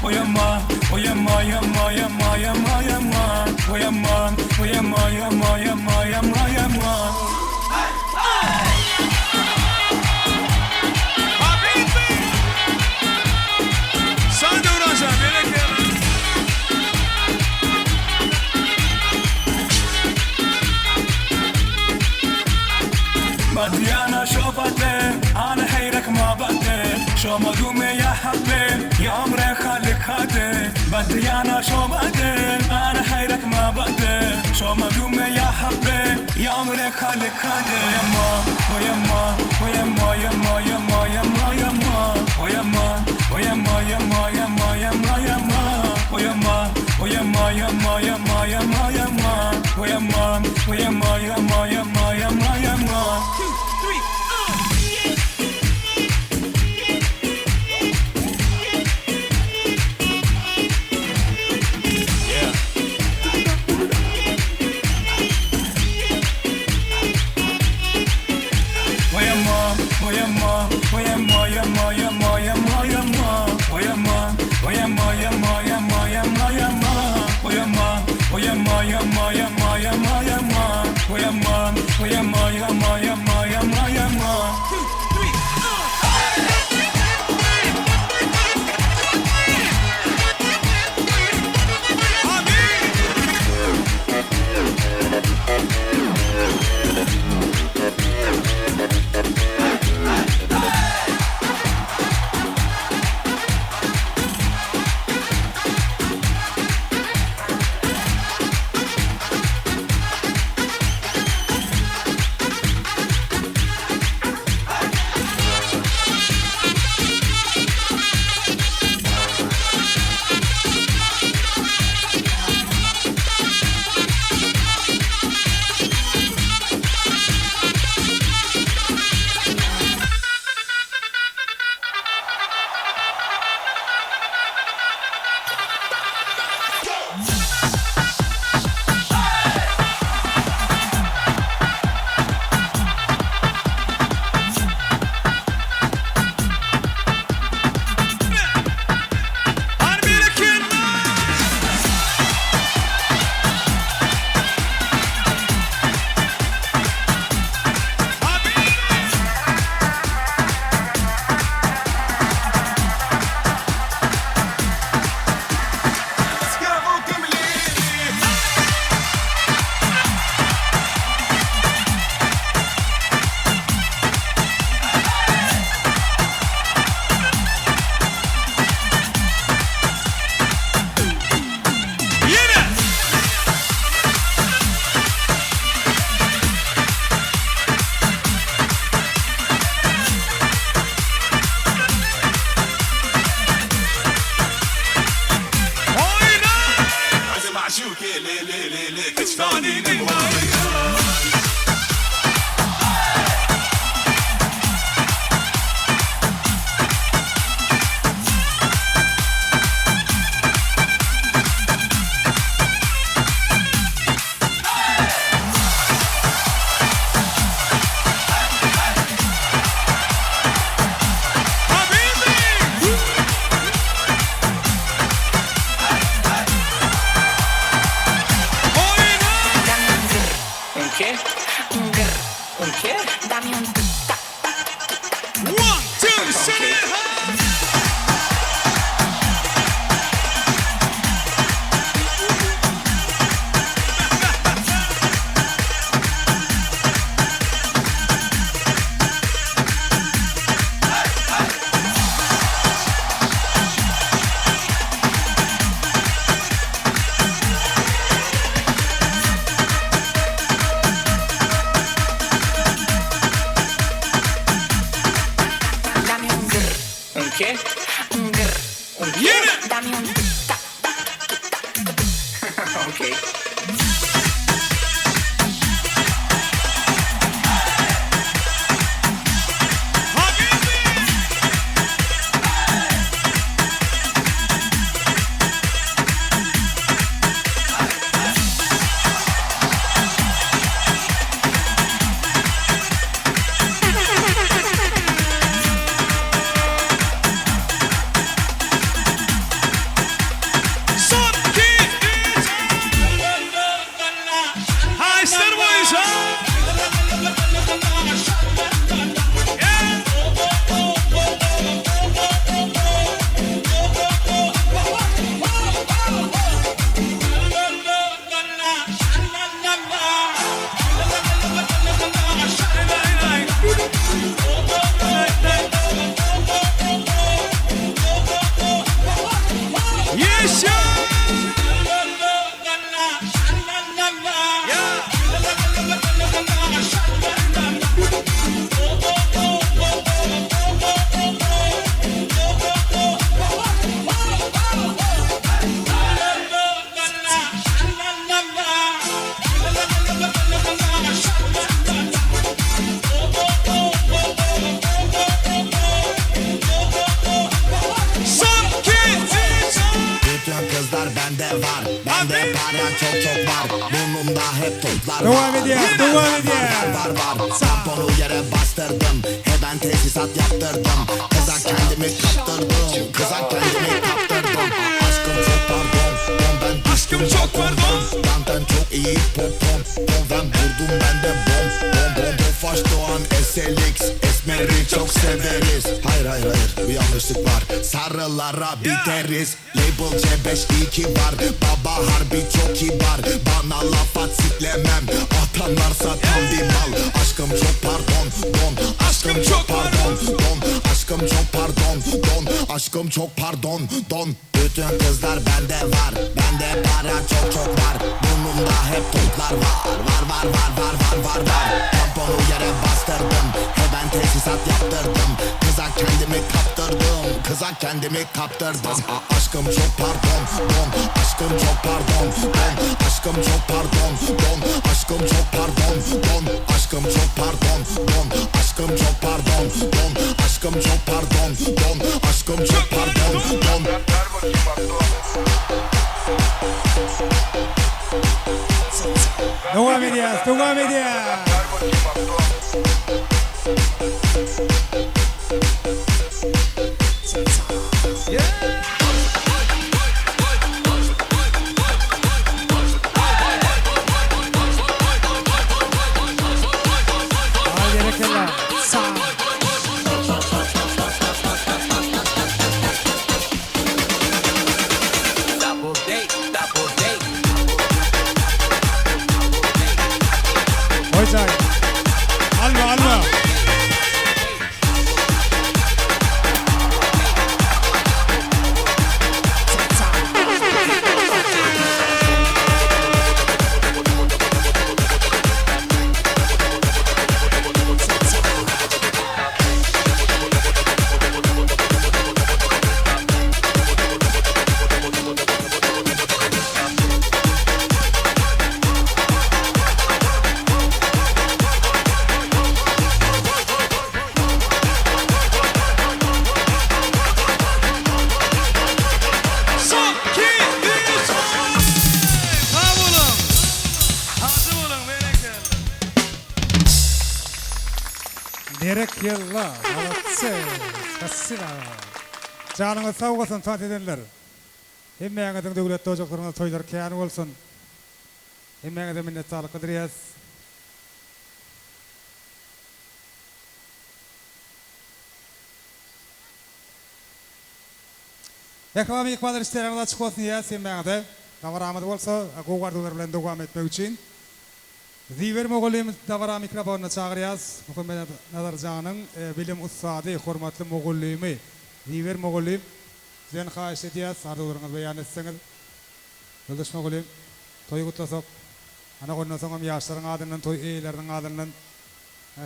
ويما ويما يما يما يما يما ويما ويما يما يما يما يما بدي انا شو بدي انا حيرك ما بدي شو مدومي يا حبي يا عمري خليك هادي بدي انا شو بدي انا حيرك ما بدي شو مدومي يا حبي يا عمري خليك هادي يما ويما ويما يما يما يما يما ويما ويما يما يما يما يما ويما ويما يما يما يما يما ويما ويما يما يما يما يما Oyama ¿Qué? Dame un okay. Devam ediyor. Tamponu yere bastırdım. Hemen tesisat yaptırdım. Kıza kendimi kaptırdım. Aşkım çok pardon. Aşkım çok pardon. Benden çok iyi popom. Ben vurdum ben de bom. Tofaş Doğan SLX. Esmer'i çok severiz. Hayır bir yanlışlık var. Sarılara biteriz. Label C5-2 var. Baba harbi çok kibar. Bana laf at siklemem. Atanlarsa tam bir mal. Aşkım çok pardon. Aşkım çok pardon. Aşkım çok pardon. Aşkım çok pardon. Bütün kızlar bende var. Bende para çok var. Burnumda hep toplar var. Tamponu yere bastırdım. Hemen tesisat yaptırdım. Kıza kendimi kaptırdım. Aşkım çok pardon. Aşkım çok pardon. Aşkım çok pardon. Aşkım çok pardon. Aşkım çok pardon. Aşkım çok pardon. Aşkım çok pardon. Aşkım çok pardon. Devam ediyor. Alma. Yalla, canыңыз sağ olsun taat edenler. Hemmeğinizin devletli ocaklarına toylar kâyanı olsun. Hemmeğinize minnettarlık bildirýäs. Ekonomi ikmalar işlerine açık olsun diýäs hemmeğinize. Davaramız bolsa, gowardylar bilen dowam etmek üçin. Ziver Moğoliyim davara mikrofonuna çağırıyaz. Muhammed Nazarcan'ın bilim ustadı, hormatlı Moğoliyimi. Ziver Moğoliyim, sizden xahiş ediyaz, arzularınız beyan etseniz. Yoldaş Moğoliyim, toyu kutlasak. Ana ondan sonra yaşların adından, toy eylerinin adından.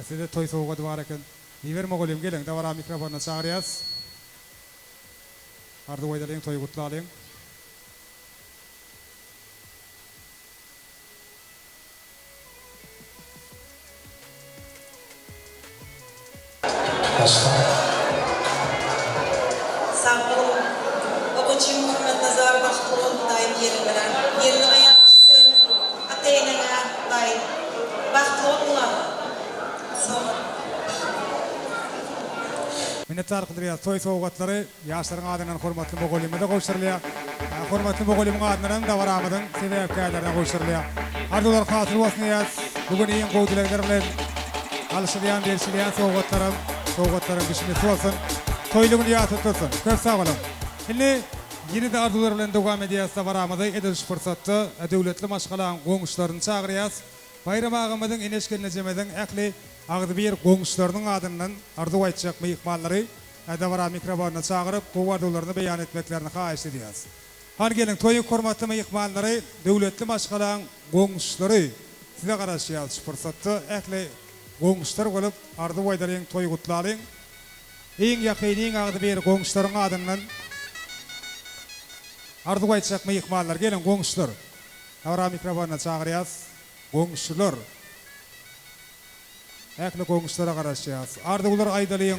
Size toy soğuğu var eken. Ziver Moğoliyim gelin, davara mikrofonuna çağırıyaz. Ardı oydalayın, toyu kutlu alayım. Sağ olun. Okuçum Muhammed Nazar Baktıoğlu daim yerinden. Yerine ayak üstün. Ateynene daim. Baktıoğlu'na. Sağ olun. Minnettar kıldırıyor. Toy soğukatları yaşların adından hürmetli Moğoliyem'e de koşturuluyor. Hürmetli Moğoliyem'in adından da varamadın. Sebep hikayelerine koşturuluyor. Ardular hatır olsun yaz. Bugün iyi kovdilerlerle alışılayan, dersileyen soğukatların düşmesi olsun. Toyluğun yatı tutsun. Köp sağ olun. Şimdi yine de ardularla devam ediyoruz da varamadı. Ediliş fırsatı devletli maşgalan qoğuşlarını çağırıyoruz. Bayram ağamızın ineşkenine cemeden ekli ağdı bir qoğuşlarının adından ardu aytacak mıyıkmalları davara mikrofonuna çağırıp bu ardularını beyan etmeklerini xahiş ediyoruz. Har gelin toyu hürmetli mıyıkmalları devletli maşgalan qoğuşları size karışıyoruz fırsatı ekli qoğuşlar olup ardu aydalayın toyu kutlayın. Eң yakın ağdı bir qoğuşların adından ardu aytacak mıyıkmallar gelin qoğuşlar. Davara mikrofonuna çağırıyoruz. Qoğuşlar. Ekli qoğuşlara karışıyoruz. Ardular aydalayın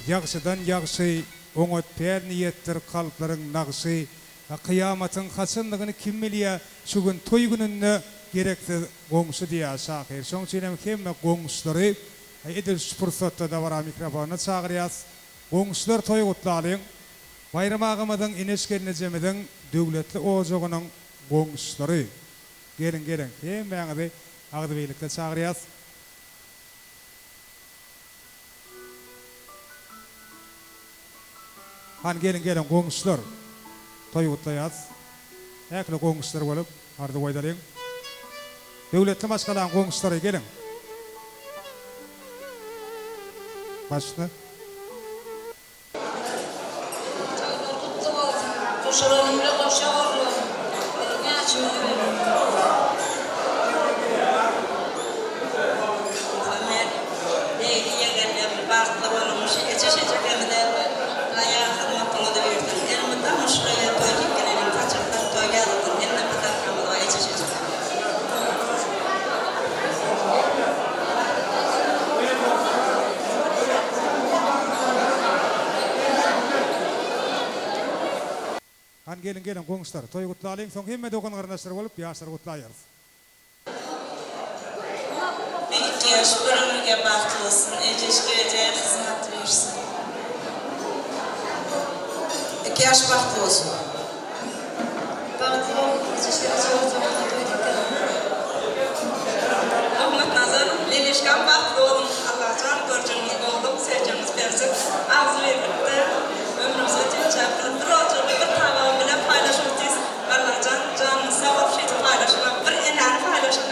yaxşıdan yaxşı oňotper niyettir kalpların naqşı kıyamatın haçınlığını kim biliyor şu gün toy gününde gerekli qoğuşu diye şahir. Şoň üçin hem kemme qoğuşları edil fırsatda da var mikrofonuna çağırıyoruz. Qoğuşlar toy kutlayın. Bayram ağamızın ineşkenine cemeden devletli ocağının qoğuşları. Gelin. Hem ağdı birlikte çağırıyoruz. Han gelin qoğuşlar. Toy kutlayaz. Ekli qoğuşlar olup ardı oydalayın. Devletli maşgalan qoğuşları gelin. Başla. Koşularımla koşuyorum. Ne açıyorum? Muhammed Leyli'ye geldim. Baklı olmuş. Geçecek evde. Ayağı hırmatını da verdim. Elimi tam şuraya koyduk. Gelelim kaçaktan toyga aldım. Eline bir takımı da geçecek. Han gelin qoğuşlar. Toy kutlayın. Soň hemme dogan garnaşlar olup yaşlar kutlayarız. İhtiyaç bölümüne baktılsın. Eceşkece hizmet versin. 2 yaş baktı olsun. Ahmet Nazar, Lelişkan baktı oğlum. Allah can görcünüz oldum. Sevcimiz versin. Ağzı verip de ömrümüze tecrübe kılıp bir oturup bir tamam bile paylaşırız. Allah canımız sağ ol. Şeyi paylaşmak. Bir ener paylaşırız.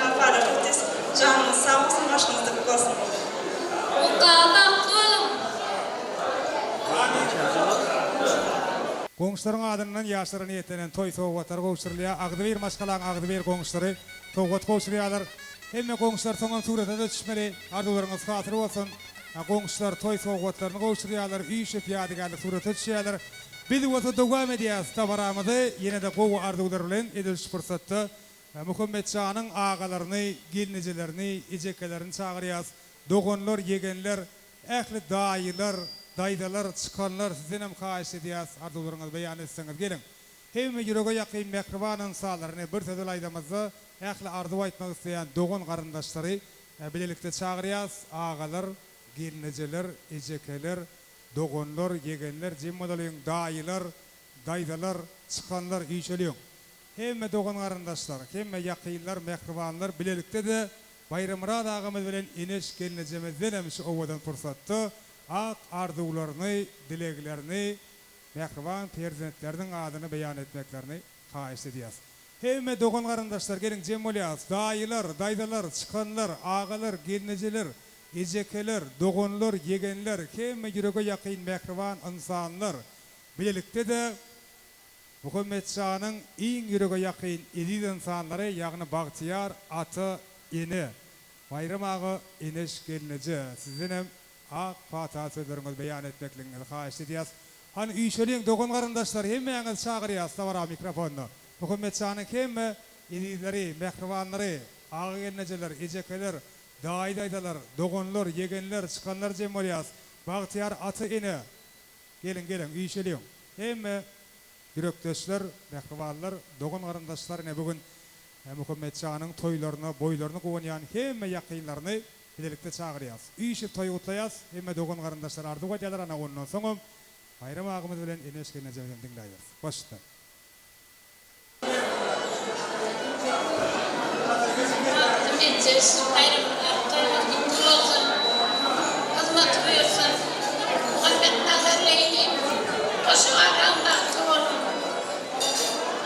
Canımız sağ olsun. Başınızda olsun. Qoğuşların adından yaşları niyetlenen toy soğuqatlar qoğuşturulya. Ağdı bir maşgalan ağdı bir qoğuşları soğuqat qoğuşturulyalar. Hemme qoğuşlar soňam surata da düşmeli. Ardularınız hatır olsun. Qoğuşlar toy soğuqatlarını qoğuşturulyalar. Üýşep ýadygarly surata düşýärler. Biz wata dowam edýäs. Tabaramyzy yine de gowy ardular bilen edilýär fırsatda Muhammed Şah'ın ağalaryny, gelnejelerini, ejekelerini çağırýas. Dogonlar, yegenler, ähli daýylar, daydalar, çıkanlar sizden hem xahiş edýäs. Ardularynız beýan etseňiz gelin. Hemme ýürege ýakyn mehriban insanlaryny bir sözel aýdamyzda ähli ardu aýtmak isleýän dogon garyndaşlary bilelikde çağırýas. Ağalar, gelnejeler, ejekeler, dogonlar, yegenler, jemmodalyň daýylar, daydalar, çıkanlar üýçelýär. Hemme dogan garyndaşlar, hemme ýakynlar, mehribanlar bilelikde de Bayramrad ağamyz bilen ineş gelnejemizden hem şu owadan fursatda ak arduwlaryny, dileglerini, mehriban perzentleriniň adyny beýan etmeklerini xahiş edýäs. Hemme dogan garyndaşlar gelin jem bolýas. Daýylar, daydalar, çıkanlar, ağalar, gelnejeler, ejekeler, dogonlar, yegenler, hemme ýürege ýakyn mehriban insanlar bilelikde de Muhammed Şah'ın iň ýürege ýakyn edil insanlary ýagny Bagtyar aty ene Bayram ağa ineş gelneje sizden hem ak Fatiha sözlerinizi beyan etmekliğinizi xahiş edýäs. Hani üýşeliň dogan garandaşlar hemmeňiz çagyryýas tawara mikrofonu. Muhammed Sanyň hemme ilileri, mehribanlary, agy gelnejeler, ejekeler, daýdaýdalar, dogonlar, yegenler, çykanlar jem bolýas. Bagtyar aty ene. Gelin üýşeliň. Hemme yürekdöşler, mehribanlar, dogan garandaşlar ne bugün Muhammed Sanyň toýlaryna, boýlaryna gowanýan hemme ýakynlaryny bilelikde çagyryýas. Üýşip toý gutlaýas, hemme dogan garandaşlar ardyga geler ana ondan soňam bayram agymyz bilen eneşkene jemden dinläýär. Başda. Edeceğiz, bayramlar, kutlu olsun, hizmet buyursun, Muhammed Nazar Leyli, koşu aram baktı olun,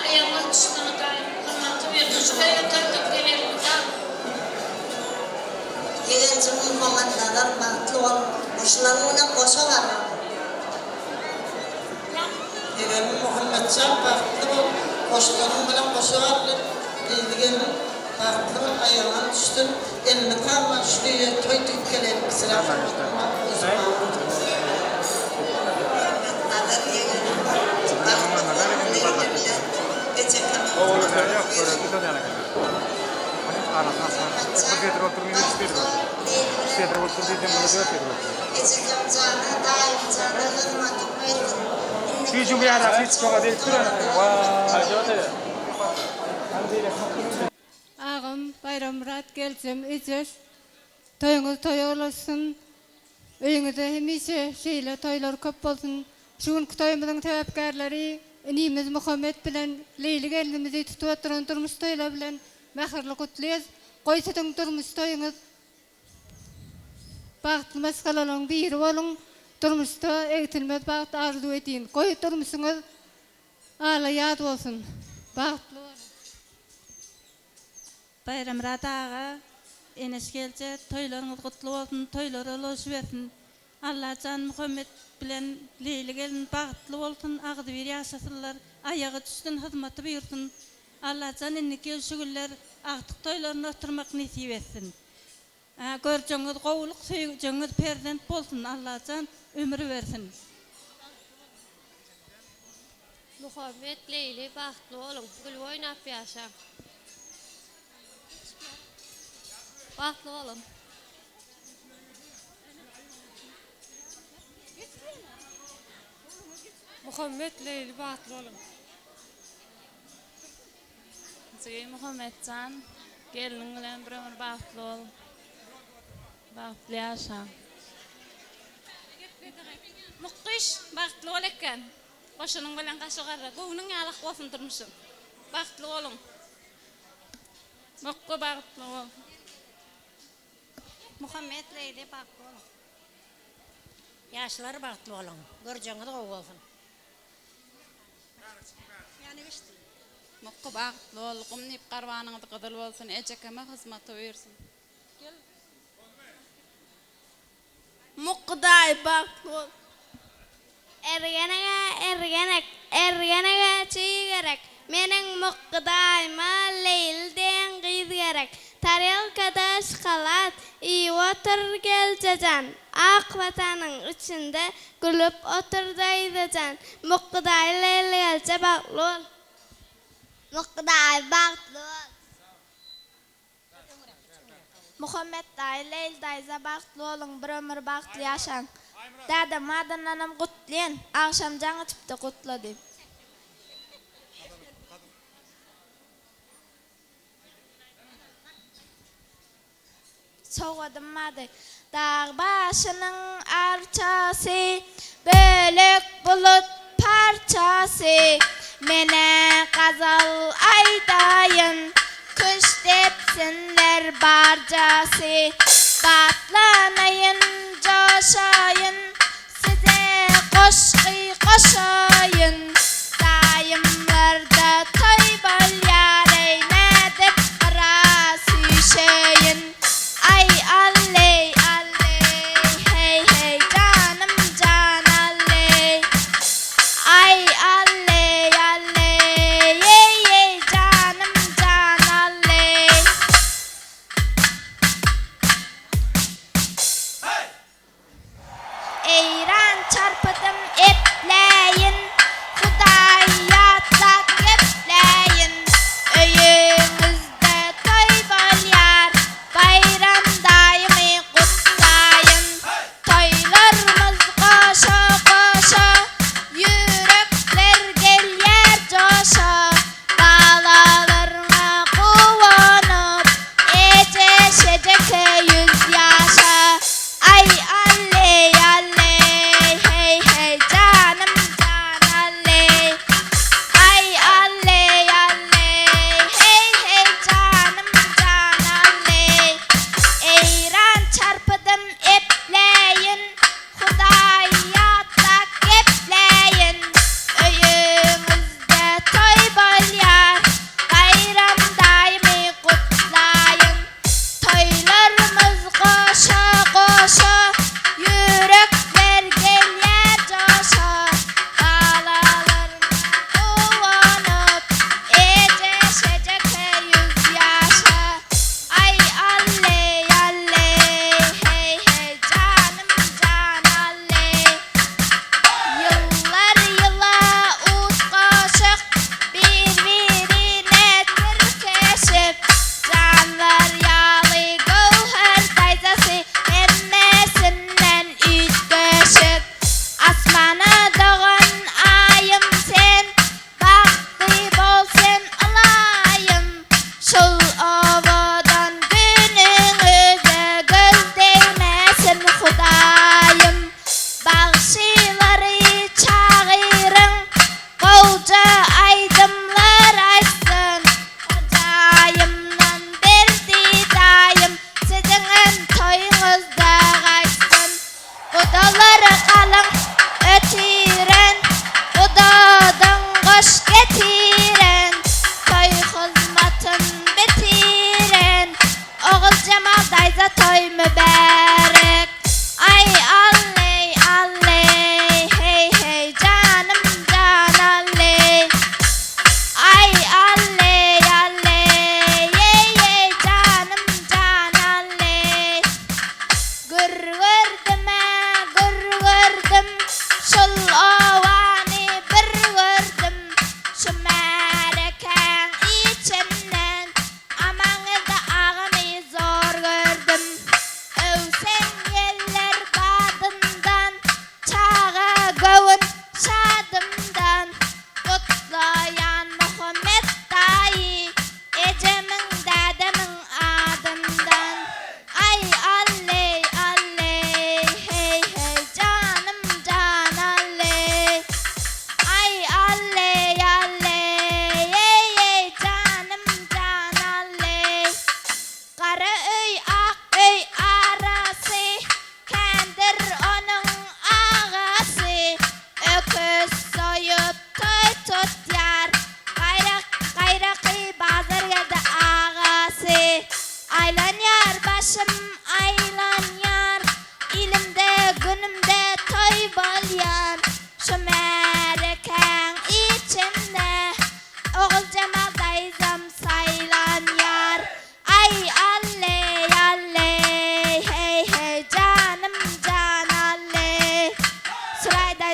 ayağına düştüğünü daim, hizmet buyursun, şuraya yatırdık gelelim da. Gelince Muhammed Nazar baktı olun, koşularına koşu aram. Gelince Muhammed Can baktı olun, koşularına koşu aram, gelelim. Baktım ayağına düştüm, elimi kalma şuraya toy tükkelim, sıra kalmadım. Ağam bayram murat gelsem edeceğiz. Toyunuz toy olasın. Öýüňizde hemişe şeýle toylar köp bolsun. Şuňky toýumyzyň täwäpkärleri inimiz Muhammed bilen Leyli gelinimizi tutup oturan durmuş toylar bilen mähirli gutlaýas. Goýsadyň durmuş toýuňyz bagtly meskalalaryň biri bolun. Durmuşda egtilmez bagt arzu edin. Goý durmuşyňyz ala ýad bolsun. Bagtly Bayram Murat ağa, enes gelce toylarınız kutlu olsun, toylar oluş versin. Allah can Muhammed bilen Leyli gelin bagtly olsun, agdy bir ýaşasynlar, ayagy düşsün, hizmeti buyursun. Allah can enniki şugullar agtyk toylaryna oturmak nesip etsin. Görjeňiz gowuluk, söýjeňiz perzent bolsun, Allah can ömür versin. Muhammed Leyli baktlı olun, gül oynap yaşa. Baktlı olun. Muhammed Leyli baktlı olun. Sigey Muhammed Can, gelinin bilen bir ömür baktlı ol. Baktlı yaşa. Mukkiş baktlı ol eken. Başının bilen kaşıgarra, gownun ýalak bolsun durmuşum. Baktlı olun. Mukku baktlı ol. Muhammed Leyli baktlı olun. Yaşları baktlı olun. Göreceğiniz gowy bolsun. Mukku baktlı ol. Gumnip garwanyňyz gydyl bolsun. Ejekeme hizmeti buyursun. Mukday baktlı ol. Ergenege çiğ gerek. Menin muqdayma Leylden qiz gerek. Tarelkada şokolat iyi otur gelcecan. Ak vatanın içinde gülüp oturdaydıcan. Muqday Leyli gelce baklı ol. Muqday baklı ol. Muhammed day Leyli dayza baklı olun. Bir ömür baklı yaşan. Dada madan nanam kutlayan. Akşam canı çıptı kutla deyip. Soğudım madı. Dağ başının arçası, bölük bulut parçası. Mene kazal aydayın, kış depsinler barcası. Batlanayın, coşayın, size koşqı koşayın. Dayımlarda toy bol yareyledip qara süyşeyin. Ay alley alley, hey hey canım can alley. Ay alley alley, hey hey canım can alley. Eyran çarpıdım etle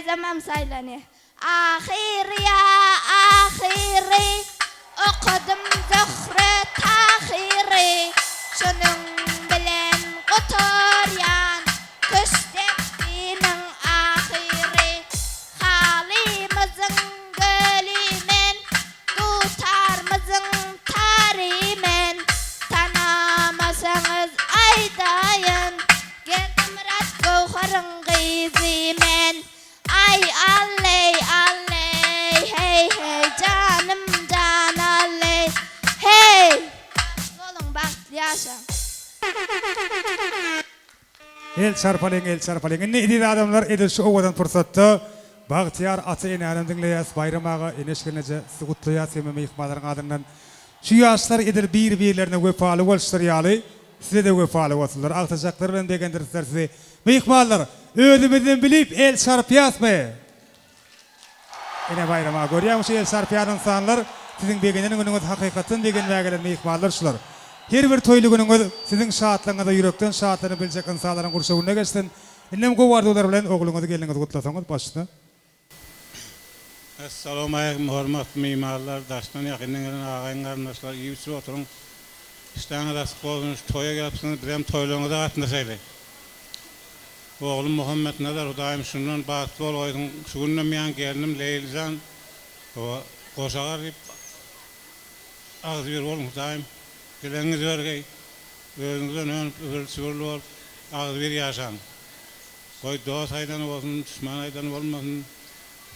zaman saylany. Ahir ya ahiri okudum zöhre tahiri şunun bilen oturyan köştekinin ahiri halimizin gölümen tutarmızın tarimen tanamasanız aydayın geldim rat gövharın gizimen ay alley alley hey hey canım can alley hey olun bak yaşa El çarpaling. Inni idi adamlar edilşi owadan fırsatda Bagtiyar atı enanım dinleyas bayramağa eneşkenece sugutluya sememe ihmaların adından şu yaşlar edil bir-birlerine vefalı bolşlar ýaly size de vefalı bolsunlar. Agtajaklar bilen degendirler size. Mehmanlar ödümüzden bilip el çarpyasmy? Ene bayramağa görýärmiş el çarpýan insanlar sizin begenen günüňiz hakykatyn degen wägelen mehmanlar şular. Her bir toylu günüňiz sizin şahatlaryňyza yürekden şahatlanyp biljek insanlaryň gurşagyna geçsin. Innem gowardylar bilen ogluňyzy geliniňiz gutlasaňyz başda. Assalamu alaikum hormatly mimarlar, daşdan ýakynlaryň agaýyn garyndaşlar, ýypsy oturuň. İştäňe dasy bolýan toýa gelipsiňiz, bizem toýlaryňyza gatnaşaýly. Oğlum Muhammed Nazar Hudaýym şundan bagtly bolýan, şu günden meň gelinim Leylizan o goşagar diýip agzy bir bolum Hudaýym. Geleniňiz bergey, özüňizden öňüp sürüli bolup agzy bir ýaşaň. Koy dost aýdan bolsun, düşman aýdan bolmasyn.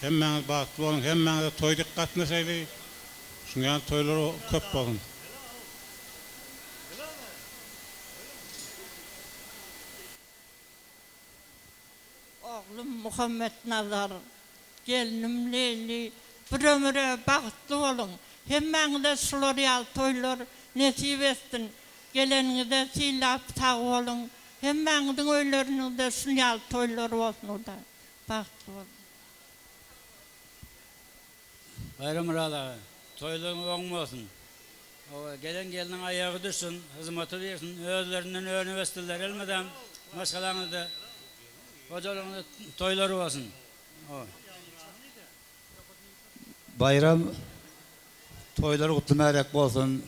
Hemmeňiz bagtly bolun, hemmeňiz toýda gatnaşaýly. Şuňa toýlar köp bolun. Oğlum Muhammed Nazar, gelinim Leyli, bir ömüre bagtly bolun. Hemmeňize şular ýaly toýlar nesip etsin. Geleniňizde silap tag bolun. Hemmeňiziň öýlerinizde şular ýaly toýlar bolsun da. Bagtly bolun. Bayram Rada, toyluğun olmasın. Gelen gelinin ayağı düşsün, hizmeti versin, özlerinden üniversiteler elmeden, maşgalanızda, hocalarında toyları olsun. Bayram toyları kutlamayacak olsun,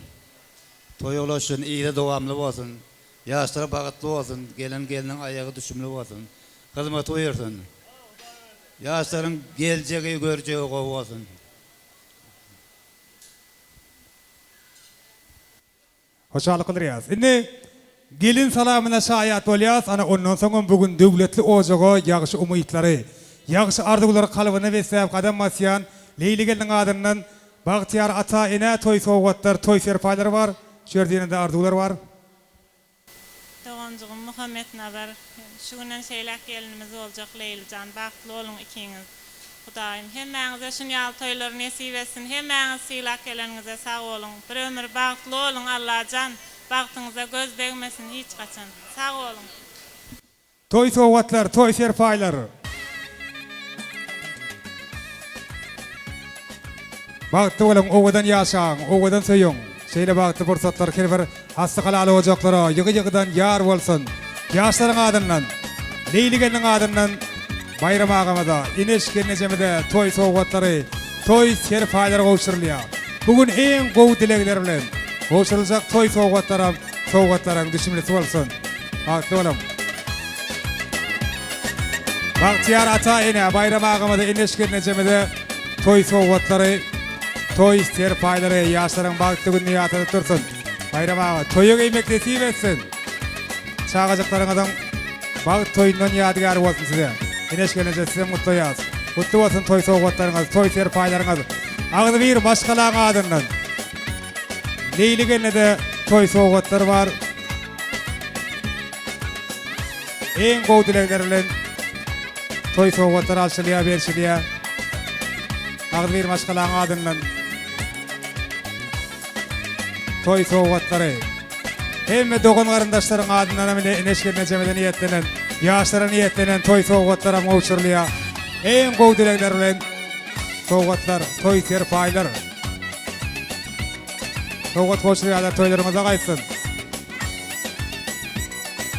toy ulaşın, iyi de devamlı olsun, yaşlara bağıtlı olsun, gelinin ayağı düşümlü olsun, hizmeti versin. Yaşların geleceği, göreceği olsun. Hoşçakalın kılırıyaz. Şimdi gelin salamına şayat olyaz. Ana ondan sonra bugün devletli ocağı yağışı umuyitleri, yağışı ardıgıları kalıbını besleyip kadam masyan, Leyli gelinin adından Bagtiyar ata ene toy soğukatlar, toy serpayları var. Şördüğünde ardıgılar var. Doğancığım Muhammed Nazar, şu günden şeylek gelinimiz olacak Leylican, baktlı olun ikiniz. Hudaýym hemmeňize şun ýaly toýlary nesip etsin. Hemmeňiz syýlak geleniňize sag bolun. Bir ömür bagtly bolun Allahan. Bagtyňyza göz degmesin hiç gaçan. Sag bolun. Toy soğukatlar, toy serpaylar. Bagtly bolun, owadan ýaşaň, owadan söýüň. Şeýle bagtly fursatlar her bir hassa halaly ojaklara ýygy-ýygydan ýar bolsun. Ýaşlaryň adyndan, Leyli geliniň adyndan bayram ağamada, ineşken necemede toy soğukatlary, toy serpaylar gowşurulýar. Bugün en gow dilekler bilen gowşuruljak toy soğukatlaryň düşümlisi bolsun. Hakly bolam. Bagtiyar ata ene bayram ağamada, ineşken necemede toy soğukatlary, toy serpayları ýaşlaryň bagtly gününe ýatyp dursun. Bayram ağa toýa giymek nesip etsin. Çağajaklaryňyzdan bagt toýundan ýadygar bolsun size. Eneşkenece size mutlu yaz. Mutlu olsun toy soğukatlarınız, toy serpaylarınız. Ağzı bir başkalarına adından. Leyli geline de toy soğukatları var. En gow dileklerle toy soğukatları alşılıya, berşiliya. Ağzı bir başkalarına adından. Toy soğukatları. Hemme doğan garındaşların adından eneşkenece medeniyetlenen. Yaşlara niyetlenen toy soğukatlara mavşurluya. En gow dilekler bilen soğukatlar, toy serpaylar. Soğukat koşuruyalar toylarımıza gaýtsyn.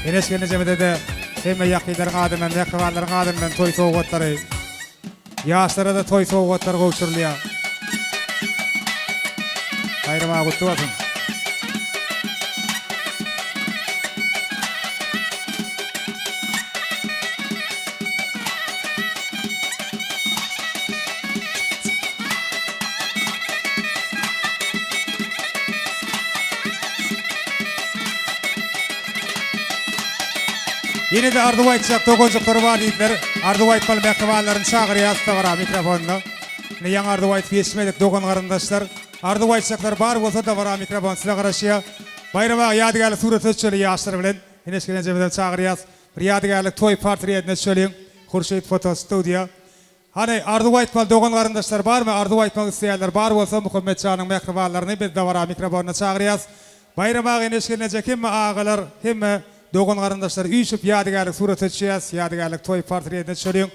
Eneşken necemede de hemme ýakynlaryň adyndan, ýakynlaryň adyndan toy soğukatlary, Yaşlara da toy sowgatlar gowşurulýar. Bayrama gutlu bolsun. Yine de ardı aytacak dogonjukları var diýdiler. Ardy aytmaly mehribanlaryny çagyryýar da mikrofonda. Ne ýa ardy ayt geçmedik dogon garandaşlar. Ardy aytacaklar bar bolsa da bara mikrofon size garaşýar. Bayrama ýadygarly surat öçeli ýaşlar bilen Enesgelen jemeden çagyryýar. Bir ýadygarlyk toy portretine çöleň. Hurşit foto studio. Hani ardy aytmaly dogon garandaşlar barmy? Ardy aytmak isleýärler bar bolsa Muhammed Çanyň mehribanlaryny biz da bara mikrofona çagyryýar. Bayrama Enesgelen hemme agalar hemme dogon garandaşlar üýşüp ýadygarlyk surat öçýär, ýadygarlyk toy portretine çöleň.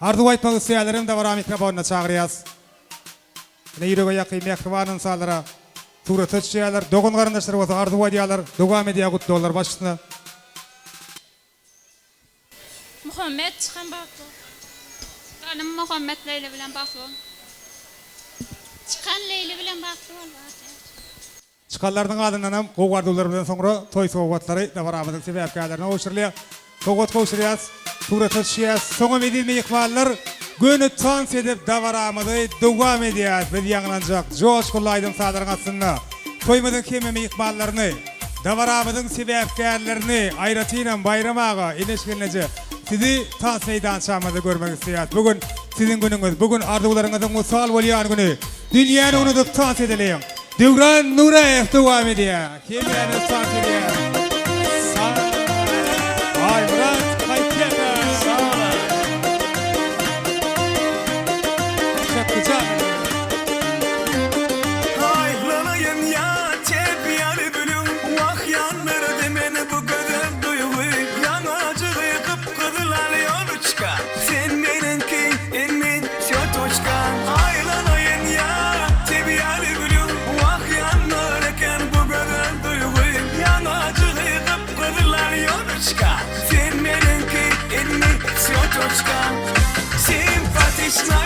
Ardy aytmak isleýärlerim da bara mikrofona çagyryýar. Ne ýürege ýaky mehribanyn salara surat öçýärler. Dogon garandaşlar bolsa ardy aýdýarlar, dogam edýär gutdolar başyna. Muhammed çıkan baktı. Kanım Muhammed Leyla bilen baktı. Çıkan Leyla bilen baktı. Çıkanlardan adından gowardylar bilen soňra toy sowgatlary da barabyrlyk sebäpkärlerine oşurulýar. Sowgat goşurýar, surat öçýär. Soňa medilme ýykmallar gönü tans edip da baramydy dogam edýär. Bir ýaňlanjak joşkul aýdym sadargasyna. Toýmadan kememe ýykmallaryny, da baramydyň sebäpkärlerini aýratynan bayramaga Enesgelenje sizi tans meýdan çamada görmek isleýär. Bugün sizin günüňiz, bugün arzuwlaryňyzyň musal bolýan güni. Dünýäni unutup tans edeleýär. Devran Nurayev devam ediyor. Kimlerine start ediyor? Ay Murat Kayıtlı'ya. Sağ olun. Çok güzel. Aylanayın ya tep yarı bölüm. Vah yanları demeni bu kadar duygu. Yanacığı kıpkırılar yolu çıkar. Sen benimki enmin şotoçka. Aylanayın ya tep yarı bölüm. Sen benimki elini syotoçka. Simpatyczna